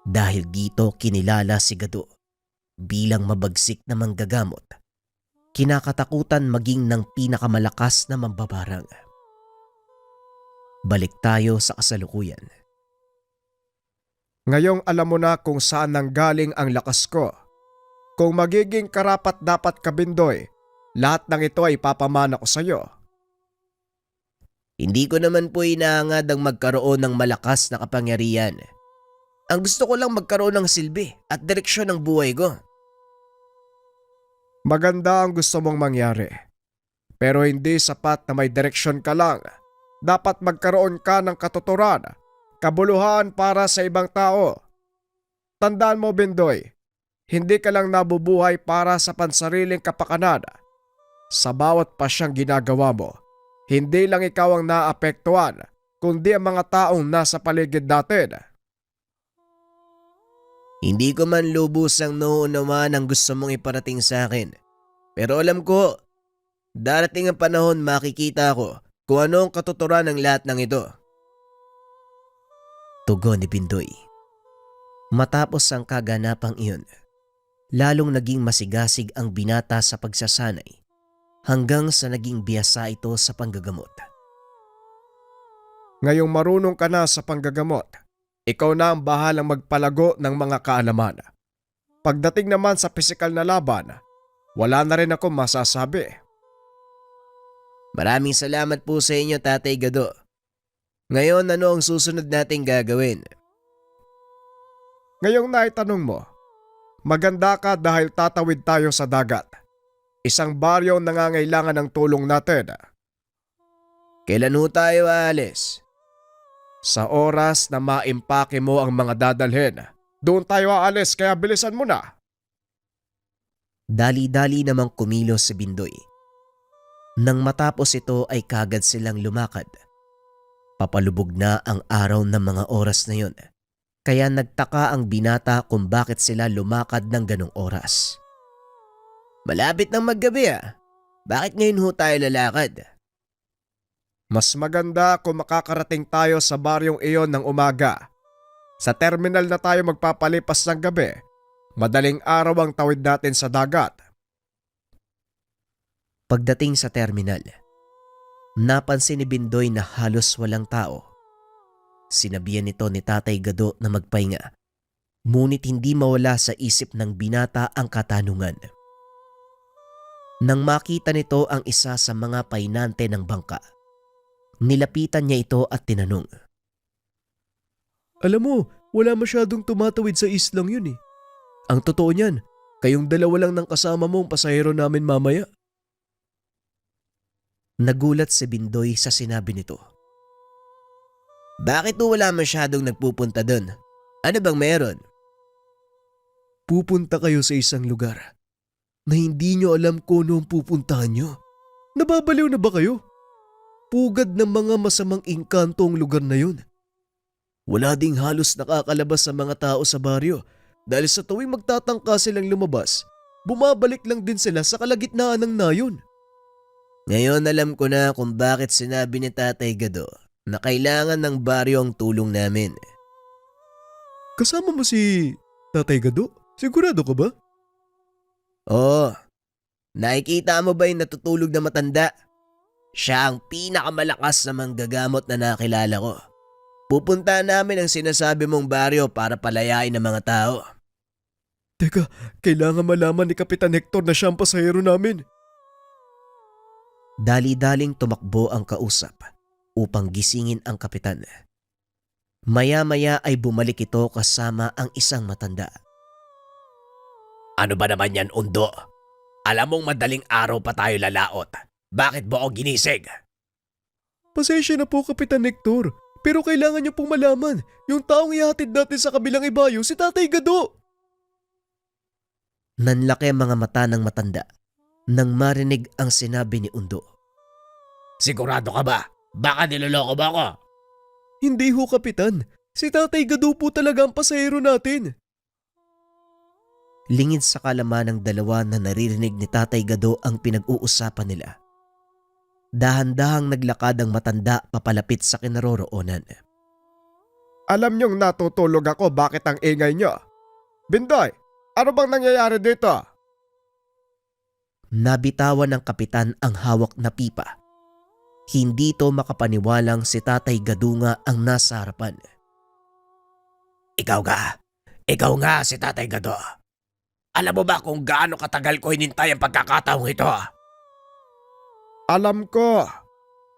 Dahil dito kinilala si Gado bilang mabagsik na manggagamot. Kinakatakutan maging ng pinakamalakas na mambabarang. Balik tayo sa kasalukuyan. Ngayong alam mo na kung saan nanggaling ang lakas ko. Kung magiging karapat dapat ka, Bindoy, lahat ng ito ay papamana ko sa iyo. Hindi ko naman po inaangad ang magkaroon ng malakas na kapangyarihan. Ang gusto ko lang magkaroon ng silbi at direksyon ng buhay ko. Maganda ang gusto mong mangyari. Pero hindi sapat na may direksyon ka lang. Dapat magkaroon ka ng katuturan, kabuluhan para sa ibang tao. Tandaan mo, Bindoy, hindi ka lang nabubuhay para sa pansariling kapakanan. Sa bawat pasyang ginagawa mo, hindi lang ikaw ang naapektuhan, kundi ang mga taong nasa paligid natin. Hindi ko man lubusang nauunawaan ang gusto mong iparating sa akin. Pero alam ko, darating ang panahon makikita ko kung ano ang katuturan ng lahat ng ito. Tugon ni Bindoy. Matapos ang kaganapang iyon, lalong naging masigasig ang binata sa pagsasanay hanggang sa naging biyasa ito sa panggagamot. Ngayong marunong ka na sa panggagamot, ikaw na ang bahalang magpalago ng mga kaalaman. Pagdating naman sa pisikal na laban, wala na rin ako masasabi. Maraming salamat po sa inyo, Tatay Gado. Ngayon, ano ang susunod nating gagawin? Ngayong naitanong mo, maganda ka dahil tatawid tayo sa dagat. Isang baryo nangangailangan ng tulong natin. Kailan ho tayo aalis? Sa oras na maimpake mo ang mga dadalhin, doon tayo aalis kaya bilisan mo na. Dali-dali namang kumilos si Bindoy. Nang matapos ito ay kagad silang lumakad. Papalubog na ang araw ng mga oras na yon. Kaya nagtaka ang binata kung bakit sila lumakad ng ganong oras. Malapit ng maggabi ah. Bakit ngayon ho tayo lalakad? Mas maganda kung makakarating tayo sa baryong iyon ng umaga. Sa terminal na tayo magpapalipas ng gabi. Madaling araw ang tawid natin sa dagat. Pagdating sa terminal, napansin ni Bindoy na halos walang tao. Sinabihan nito ni Tatay Gado na magpahinga, ngunit hindi mawala sa isip ng binata ang katanungan. Nang makita nito ang isa sa mga painante ng bangka, nilapitan niya ito at tinanong. Alam mo, wala masyadong tumatawid sa islang yun eh. Ang totoo niyan, kayong dalawa lang ng kasama mong pasahero namin mamaya. Nagulat si Bindoy sa sinabi nito. Bakit po wala masyadong nagpupunta doon? Ano bang meron? Pupunta kayo sa isang lugar na hindi nyo alam kung ano ang pupuntahan nyo. Nababaliw na ba kayo? Pugad ng mga masamang engkanto ang lugar na yun. Wala ding halos nakakalabas sa mga tao sa baryo dahil sa tuwing magtatangka silang lumabas, bumabalik lang din sila sa kalagitnaan ng nayon. Ngayon alam ko na kung bakit sinabi ni Tatay Gado na kailangan ng baryo ang tulong namin. Kasama mo si Tatay Gado? Sigurado ka ba? Oo. Nakikita mo ba yung natutulog na matanda? Siya ang pinakamalakas na manggagamot na nakilala ko. Pupunta namin ang sinasabi mong baryo para palayain ng mga tao. Teka, kailangan malaman ni Kapitan Hector na siya ang pasahero namin. Dali-daling tumakbo ang kausap upang gisingin ang kapitan. Maya-maya ay bumalik ito kasama ang isang matanda. Ano ba naman yan, Undo? Alam mong madaling araw pa tayo lalaot. Bakit mo ako ginising? Pasensya na po, Kapitan Hector. Pero kailangan niyo pong malaman, yung taong ihatid natin sa kabilang ibayo, si Tatay Gado. Nanlaki ang mga mata ng matanda nang marinig ang sinabi ni Undo. Sigurado ka ba? Baka niloloko ba ako? Hindi ho, Kapitan. Si Tatay Gado po talaga ang pasahero natin. Lingid sa kalaman ng dalawa na naririnig ni Tatay Gado ang pinag-uusapan nila. Dahan-dahang naglakad ang matanda papalapit sa kinaroroonan. Alam niyong natutulog ako, bakit ang ingay niyo? Bindoy, ano bang nangyayari dito? Nabitawan ng kapitan ang hawak na pipa. Hindi to makapaniwalang si Tatay Gado nga ang nasa harapan. Ikaw nga si Tatay Gado. Alam mo ba kung gaano katagal ko hinintay ang pagkakataong ito? Alam ko,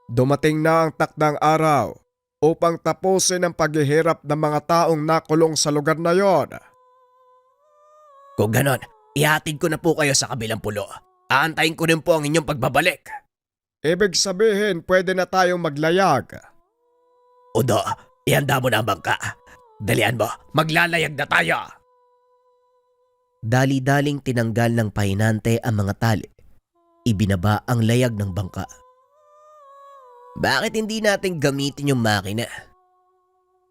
dumating na ang takdang araw upang tapusin ang paghihirap ng mga taong nakulong sa lugar na yon. Kung ganon, ihatid ko na po kayo sa kabilang pulo. Aantayin ko rin po ang inyong pagbabalik. Ibig sabihin, pwede na tayong maglayag. Udo, ihanda mo na ang bangka. Dalian mo, maglalayag na tayo. Dali-daling tinanggal ng pahinante ang mga tali. Ibinaba ang layag ng bangka. Bakit hindi natin gamitin yung makina?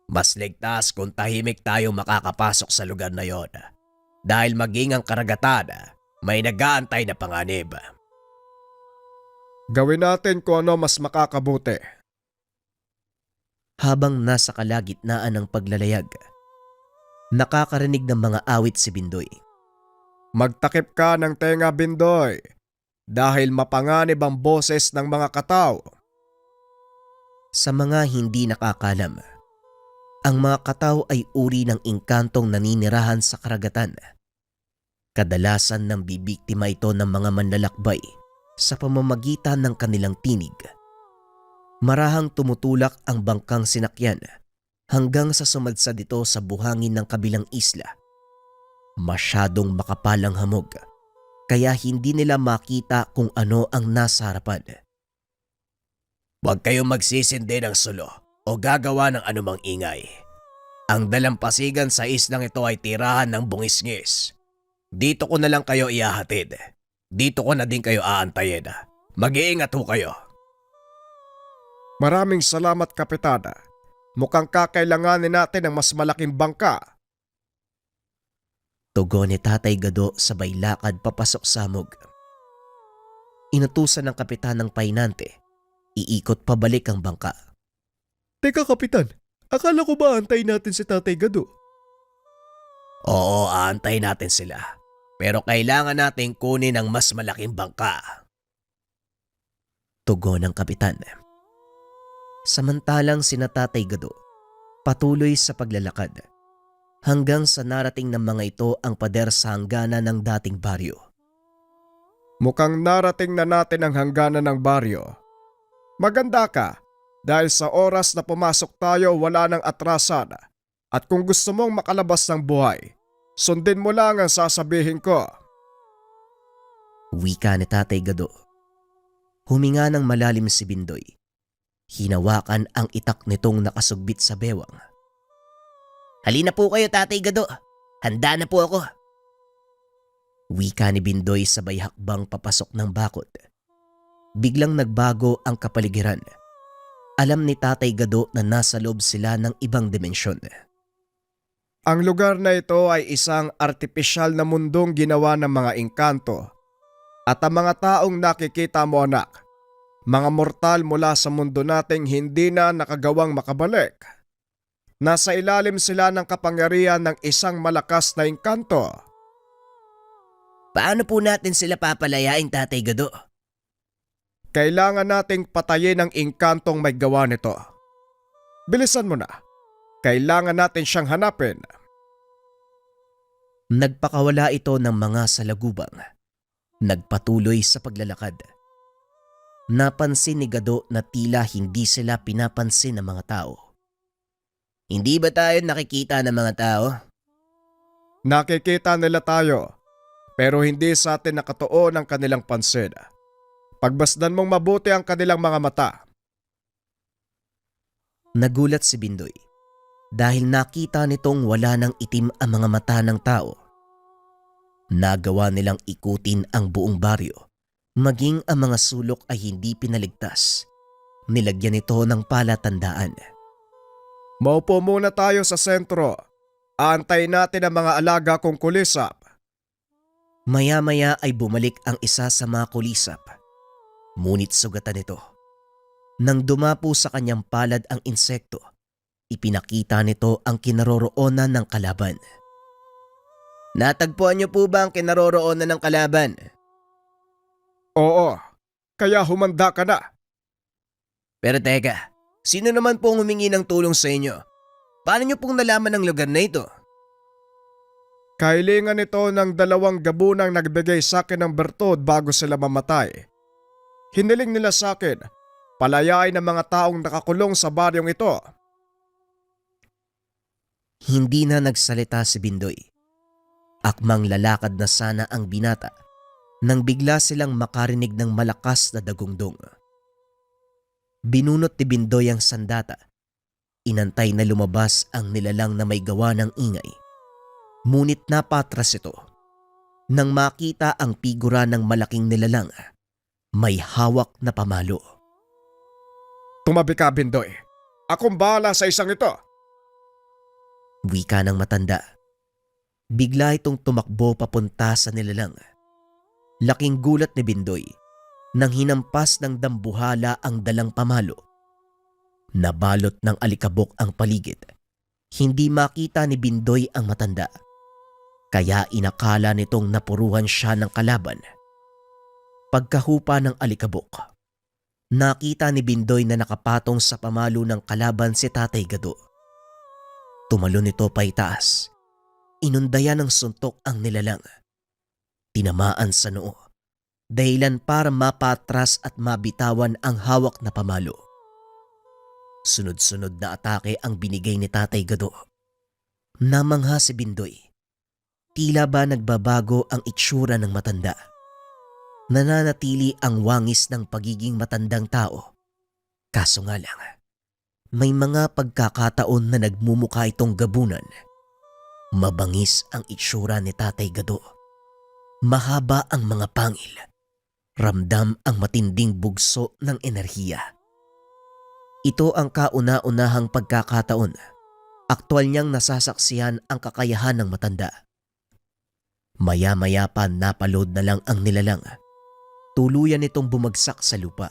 Mas ligtas kung tahimik tayo makakapasok sa lugar na yon. Dahil maging ang karagatan, may nag-aantay na panganib. Gawin natin kung ano mas makakabuti. Habang nasa kalagitnaan ng paglalayag, nakakarinig ng mga awit si Bindoy. Magtakip ka ng tenga, Bindoy, dahil mapanganib ang boses ng mga kataw. Sa mga hindi nakakalam, ang mga kataw ay uri ng engkantong naninirahan sa karagatan. Kadalasan nang bibiktima ito ng mga manlalakbay sa pamamagitan ng kanilang tinig. Marahang tumutulak ang bangkang sinakyan hanggang sa sumadsad ito sa buhangin ng kabilang isla. Masyadong makapalang hamog, kaya hindi nila makita kung ano ang nasa harapan. Huwag kayong magsisindi ng sulo o gagawa ng anumang ingay. Ang dalampasigan sa islang ito ay tirahan ng bungisngis. Dito ko na lang kayo ihahatid. Dito ko na din kayo aantayin. Mag-iingat ho kayo. Maraming salamat, Kapitana. Mukhang kakailanganin natin ng mas malaking bangka. Tugon ni Tatay Gado sabay lakad papasok sa hamog. Inutusan ng kapitan ng pahinante, iikot pabalik ang bangka. Teka Kapitan, akala ko ba antayin natin si Tatay Gado? Oo, aantayin natin sila. Pero kailangan natin kunin ang mas malaking bangka. Tugon ng kapitan. Samantalang sina Tatay Gado patuloy sa paglalakad hanggang sa narating ng mga ito ang pader sa hangganan ng dating baryo. Mukhang narating na natin ang hangganan ng baryo. Maganda ka, dahil sa oras na pumasok tayo wala nang atrasan. At kung gusto mong makalabas ng buhay, sundin mo lang ang sasabihin ko. Wika ni Tatay Gado. Huminga ng malalim si Bindoy. Hinawakan ang itak nitong nakasugbit sa bewang. Halina po kayo, Tatay Gado. Handa na po ako. Wika ni Bindoy sabay hakbang papasok ng bakod. Biglang nagbago ang kapaligiran. Alam ni Tatay Gado na nasa loob sila ng ibang dimensyon. Ang lugar na ito ay isang artipisyal na mundong ginawa ng mga engkanto. At ang mga taong nakikita mo, anak, mga mortal mula sa mundo nating hindi na nakagawang makabalik. Nasa ilalim sila ng kapangyarihan ng isang malakas na engkanto. Paano po natin sila papalayain, Tatay Gado? Kailangan nating patayin ang engkantong may gawa nito. Bilisan mo na. Kailangan natin siyang hanapin. Nagpakawala ito ng mga salagubang. Nagpatuloy sa paglalakad. Napansin ni Gado na tila hindi sila pinapansin ng mga tao. Hindi ba tayo nakikita ng mga tao? Nakikita nila tayo, pero hindi sa atin nakatuon ang kanilang pansin. Pagbasdan mong mabuti ang kanilang mga mata. Nagulat si Bindoy dahil nakita nitong wala ng itim ang mga mata ng tao. Nagawa nilang ikutin ang buong baryo, maging ang mga sulok ay hindi pinaligtas. Nilagyan ito ng palatandaan. Maupo muna tayo sa sentro. Aantayin natin ang mga alaga kong kulisap. Maya-maya ay bumalik ang isa sa mga kulisap. Ngunit sugatan nito. Nang dumapo sa kanyang palad ang insekto, ipinakita nito ang kinaroroonan ng kalaban. Natagpuan niyo po ba ang kinaroroonan ng kalaban? Oo, kaya humanda ka na. Pero teka, sino naman pong humingi ng tulong sa inyo? Paano niyo pong nalaman ang lugar na ito? Kailingan ito ng 2 gabunang nagbigay sa akin ng bertod bago sila mamatay. Hiniling nila sa akin, palayain ang mga taong nakakulong sa baryong ito. Hindi na nagsalita si Bindoy. Akmang lalakad na sana ang binata nang bigla silang makarinig ng malakas na dagundong. Binunot ni Bindoy ang sandata. Inantay na lumabas ang nilalang na may gawa ng ingay. Ngunit napatras ito. Nang makita ang figura ng malaking nilalang, may hawak na pamalo. Tumabi ka, Bindoy. Akong bahala sa isang ito. Wika ng matanda. Bigla itong tumakbo papunta sa nilalang. Laking gulat ni Bindoy nang hinampas ng dambuhala ang dalang pamalo. Nabalot ng alikabok ang paligid. Hindi makita ni Bindoy ang matanda. Kaya inakala nitong napuruhan siya ng kalaban. Pagkahupa ng alikabok, nakita ni Bindoy na nakapatong sa pamalo ng kalaban si Tatay Gado. Tumalon nito paitaas. Inundayan ng suntok ang nilalang. Tinamaan sa noo. Dahilan para mapatras at mabitawan ang hawak na pamalo. Sunod-sunod na atake ang binigay ni Tatay Gado. Namangha si Bindoy. Tila ba nagbabago ang itsura ng matanda? Nananatili ang wangis ng pagiging matandang tao. Kaso nga lang, may mga pagkakataon na nagmumukha itong gabunan. Mabangis ang itsura ni Tatay Gado. Mahaba ang mga pangil. Ramdam ang matinding bugso ng enerhiya. Ito ang kauna-unahang pagkakataon. Aktual niyang nasasaksihan ang kakayahan ng matanda. Maya-maya pa napalood na lang ang nilalang. Tuluyan itong bumagsak sa lupa.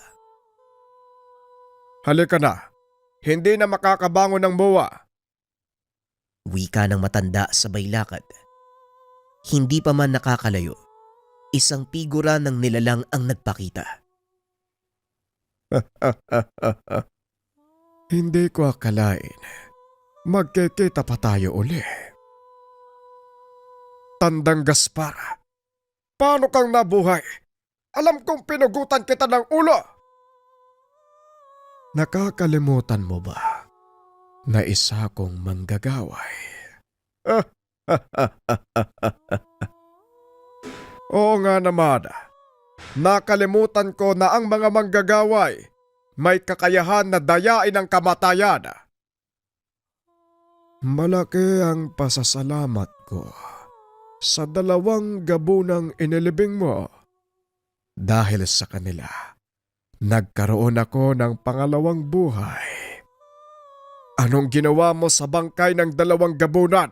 Halika na. Hindi na makakabangon ng buwa. Wika ng matanda sabay lakad. Hindi pa man nakakalayo. Isang figura ng nilalang ang nagpakita. Hindi ko akalain. Magkikita pa tayo uli. Tandang Gaspar, paano kang nabuhay? Alam kong pinugutan kita ng ulo. Nakakalimutan mo ba na isa kong manggagaway? Oo nga naman. Nakalimutan ko na ang mga manggagaway may kakayahan na dayain ang kamatayan. Malaki ang pasasalamat ko sa 2 gabunang inilibing mo. Dahil sa kanila, nagkaroon ako ng pangalawang buhay. Anong ginawa mo sa bangkay ng 2 gabunan?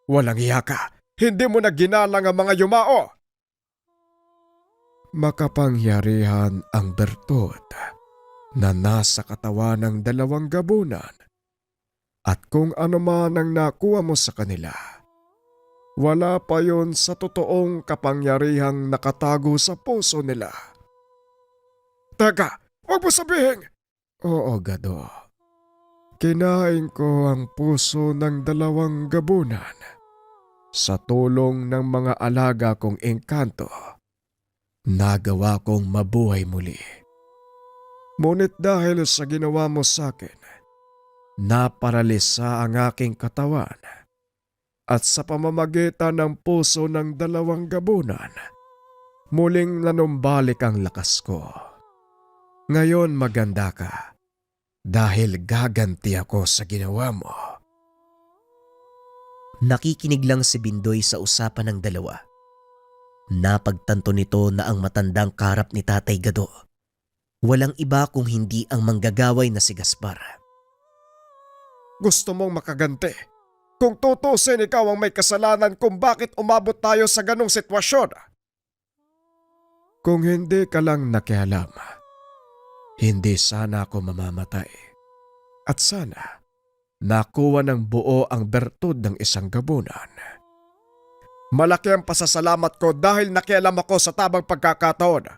Walang iya ka. Hindi mo na ginalang ang mga yumao. Makapangyarihan ang bertod na nasa katawan ng 2 gabunan. At kung ano man ang nakuha mo sa kanila, wala pa yon sa totoong kapangyarihang nakatago sa puso nila. Teka, huwag mo sabihin! Oo, Gado. Kinain ko ang puso ng 2 gabunan sa tulong ng mga alaga kong engkanto. Nagawa kong mabuhay muli. Ngunit dahil sa ginawa mo sa akin, naparalisa ang aking katawan. At sa pamamagitan ng puso ng 2 gabunan, muling nanumbalik ang lakas ko. Ngayon maganda ka dahil gaganti ako sa ginawa mo. Nakikinig lang si Bindoy sa usapan ng dalawa. Napagtanto nito na ang matandang karap ni Tatay Gado walang iba kung hindi ang manggagaway na si Gaspar. gusto mong makaganti. Kung tutusin, ikaw ang may kasalanan kung bakit umabot tayo sa ganong sitwasyon. Kung hindi ka lang nakialam, hindi sana ako mamamatay. At sana, nakuha ng buo ang bertud ng isang gabunan. Malaki ang pasasalamat ko dahil nakialam ako sa tamang pagkakataon.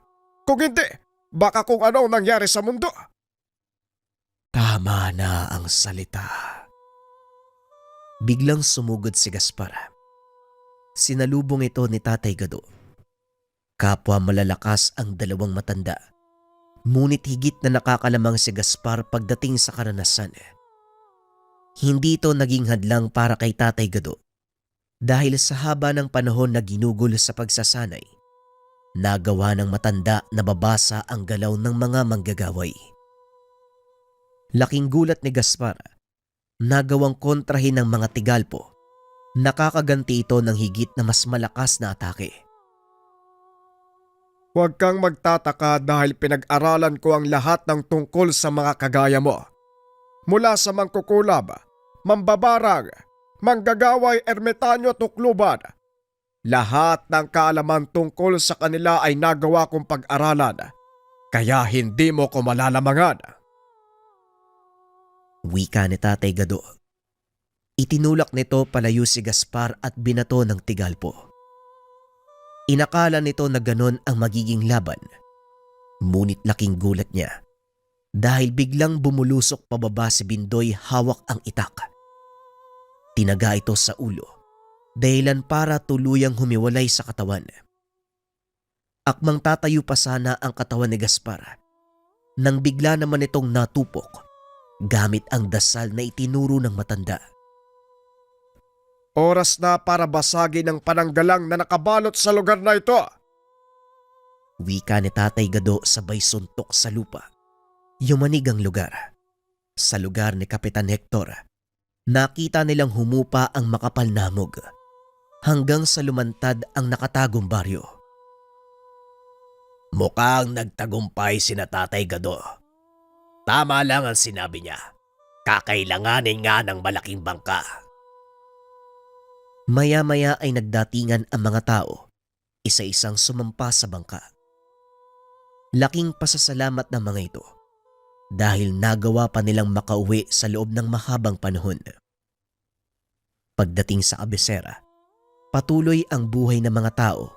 Kung hindi, baka kung ano ang nangyari sa mundo. Tama na ang salita. Biglang sumugod si Gaspar. Sinalubong ito ni Tatay Gado. Kapwa malalakas ang dalawang matanda. Ngunit higit na nakakalamang si Gaspar pagdating sa karanasan. Hindi ito naging hadlang para kay Tatay Gado dahil sa haba ng panahon na ginugol sa pagsasanay, nagawa ng matanda na babasa ang galaw ng mga manggagaway. Laking gulat ni Gaspar, nagawang kontrahin ng mga Tigalpo, nakakaganti ito ng higit na mas malakas na atake. Huwag kang magtataka dahil pinag-aralan ko ang lahat ng tungkol sa mga kagaya mo. Mula sa mangkukulab, mambabarang, manggagaway, ermitanyo, tukluban. Lahat ng kaalaman tungkol sa kanila ay nagawa kong pag-aralan, kaya hindi mo ko malalamangan. Wika ni Tatay Gado. Itinulak nito palayo si Gaspar at binato ng Tigalpo. Inakala nito na ganon ang magiging laban. Ngunit laking gulat niya dahil biglang bumulusok pababa si Bindoy hawak ang itak. Tinaga ito sa ulo, dahilan para tuluyang humiwalay sa katawan. Akmang tatayo pa sana ang katawan ni Gaspar nang bigla naman itong natupok gamit ang dasal na itinuro ng matanda. Oras na para basagin ang pananggalang na nakabalot sa lugar na ito. Wika ni Tatay Gado sabay suntok sa lupa. Yumanig ang lugar. Sa lugar ni Kapitan Hector, nakita nilang humupa ang makapal na hamog hanggang sa lumantad ang nakatagong baryo. Mukhang nagtagumpay sina Tatay Gado. Tama lang ang sinabi niya. Kakailanganin nga ng malaking bangka. Maya-maya ay nagdatingan ang mga tao, isa-isang sumampa sa bangka. Laking pasasalamat ng mga ito dahil nagawa pa nilang makauwi sa loob ng mahabang panahon. Pagdating sa kabisera, patuloy ang buhay ng mga tao.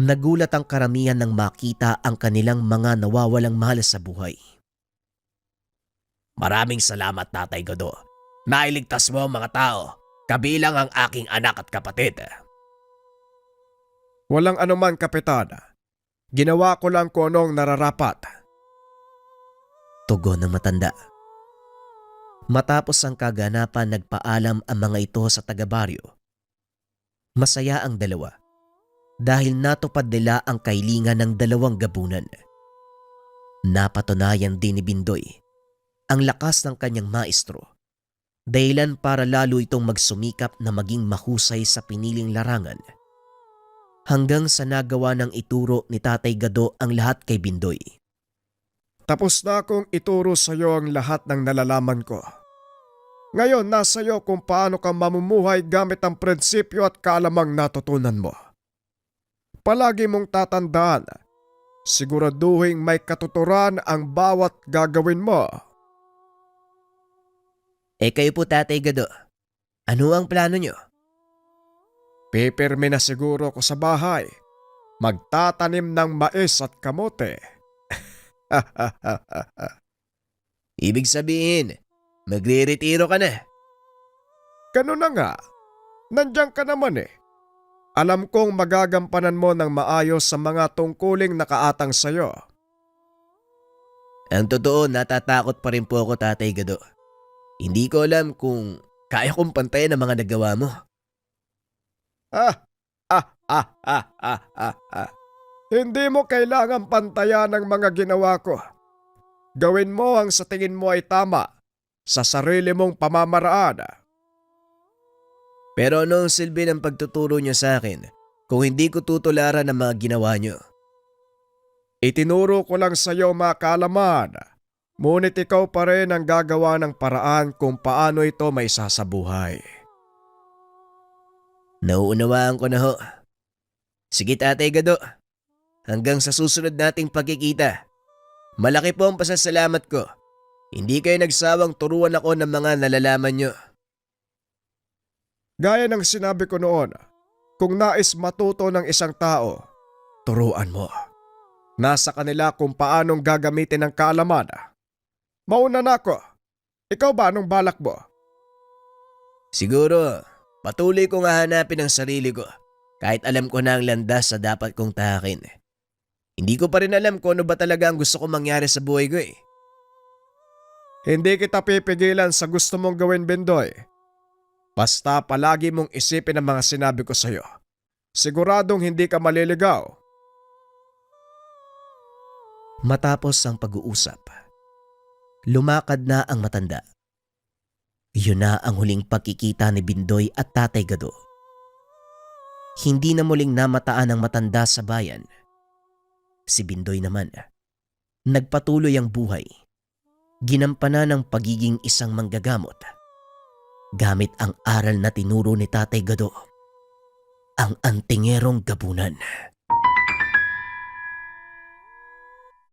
Nagulat ang karamihan nang makita ang kanilang mga nawawalang mahal sa buhay. Maraming salamat, Tatay Gado. Nailigtas mo ang mga tao, kabilang ang aking anak at kapatid. Walang anuman, Kapitan. Ginawa ko lang kung anong nararapat. Tugon ng matanda. Matapos ang kaganapan, nagpaalam ang mga ito sa taga-baryo. Masaya ang dalawa dahil natupad nila ang kailingan ng dalawang gabunan. Napatunayan din ni Bindoy ang lakas ng kanyang maestro, dahilan para lalo itong magsumikap na maging mahusay sa piniling larangan. Hanggang sa nagawa ng ituro ni Tatay Gado ang lahat kay Bindoy. Tapos na akong ituro sa iyo ang lahat ng nalalaman ko. Ngayon nasa iyo kung paano ka mamumuhay gamit ang prinsipyo at kaalamang natutunan mo. Palagi mong tatandaan, siguraduhin may katuturan ang bawat gagawin mo. Kayo po, Tatay Gado. Ano ang plano nyo? Pipirmi na siguro ko sa bahay. Magtatanim ng mais at kamote. Ibig sabihin, magre-retiro ka na. Ganun na nga. Nandiyan ka naman eh. Alam kong magagampanan mo ng maayos sa mga tungkuling nakaatang sayo. Ang totoo, natatakot pa rin po ako, Tatay Gado. Hindi ko alam kung kaya kong pantayan ang mga nagawa mo. Hindi mo kailangan pantayan ang mga ginawa ko. Gawin mo ang sa tingin mo ay tama sa sarili mong pamamaraan. Pero ano ang silbi ng pagtuturo niyo sa akin kung hindi ko tutularan ang mga ginawa niyo? Itinuro ko lang sa iyo mga kaalaman Ngunit ikaw pa rin ang gagawa ng paraan kung paano ito may sasabuhay. Nauunawaan ko na ho. Sige Tatay Gado, hanggang sa susunod nating pagkikita. Malaki po ang pasasalamat ko. Hindi kayo nagsawang turuan ako ng mga nalalaman nyo. Gaya ng sinabi ko noon, kung nais matuto ng isang tao, turuan mo. Nasa kanila kung paanong gagamitin ang kaalaman. Mauna na ako. Ikaw ba anong balak mo? Siguro, patuloy kong hahanapin ang sarili ko kahit alam ko na ang landas sa dapat kong tahakin. Hindi ko pa rin alam kung ano ba talaga ang gusto kong mangyari sa buhay ko eh. Hindi kita pipigilan sa gusto mong gawin, Bendoy. Basta palagi mong isipin ang mga sinabi ko sa'yo. Siguradong hindi ka maliligaw. Matapos ang pag-uusap, lumakad na ang matanda. Yun na ang huling pagkikita ni Bindoy at Tatay Gado. Hindi na muling namataan ang matanda sa bayan. Si Bindoy naman, nagpatuloy ang buhay. Ginampanan ng pagiging isang manggagamot. Gamit ang aral na tinuro ni Tatay Gado, ang antingerong gabunan.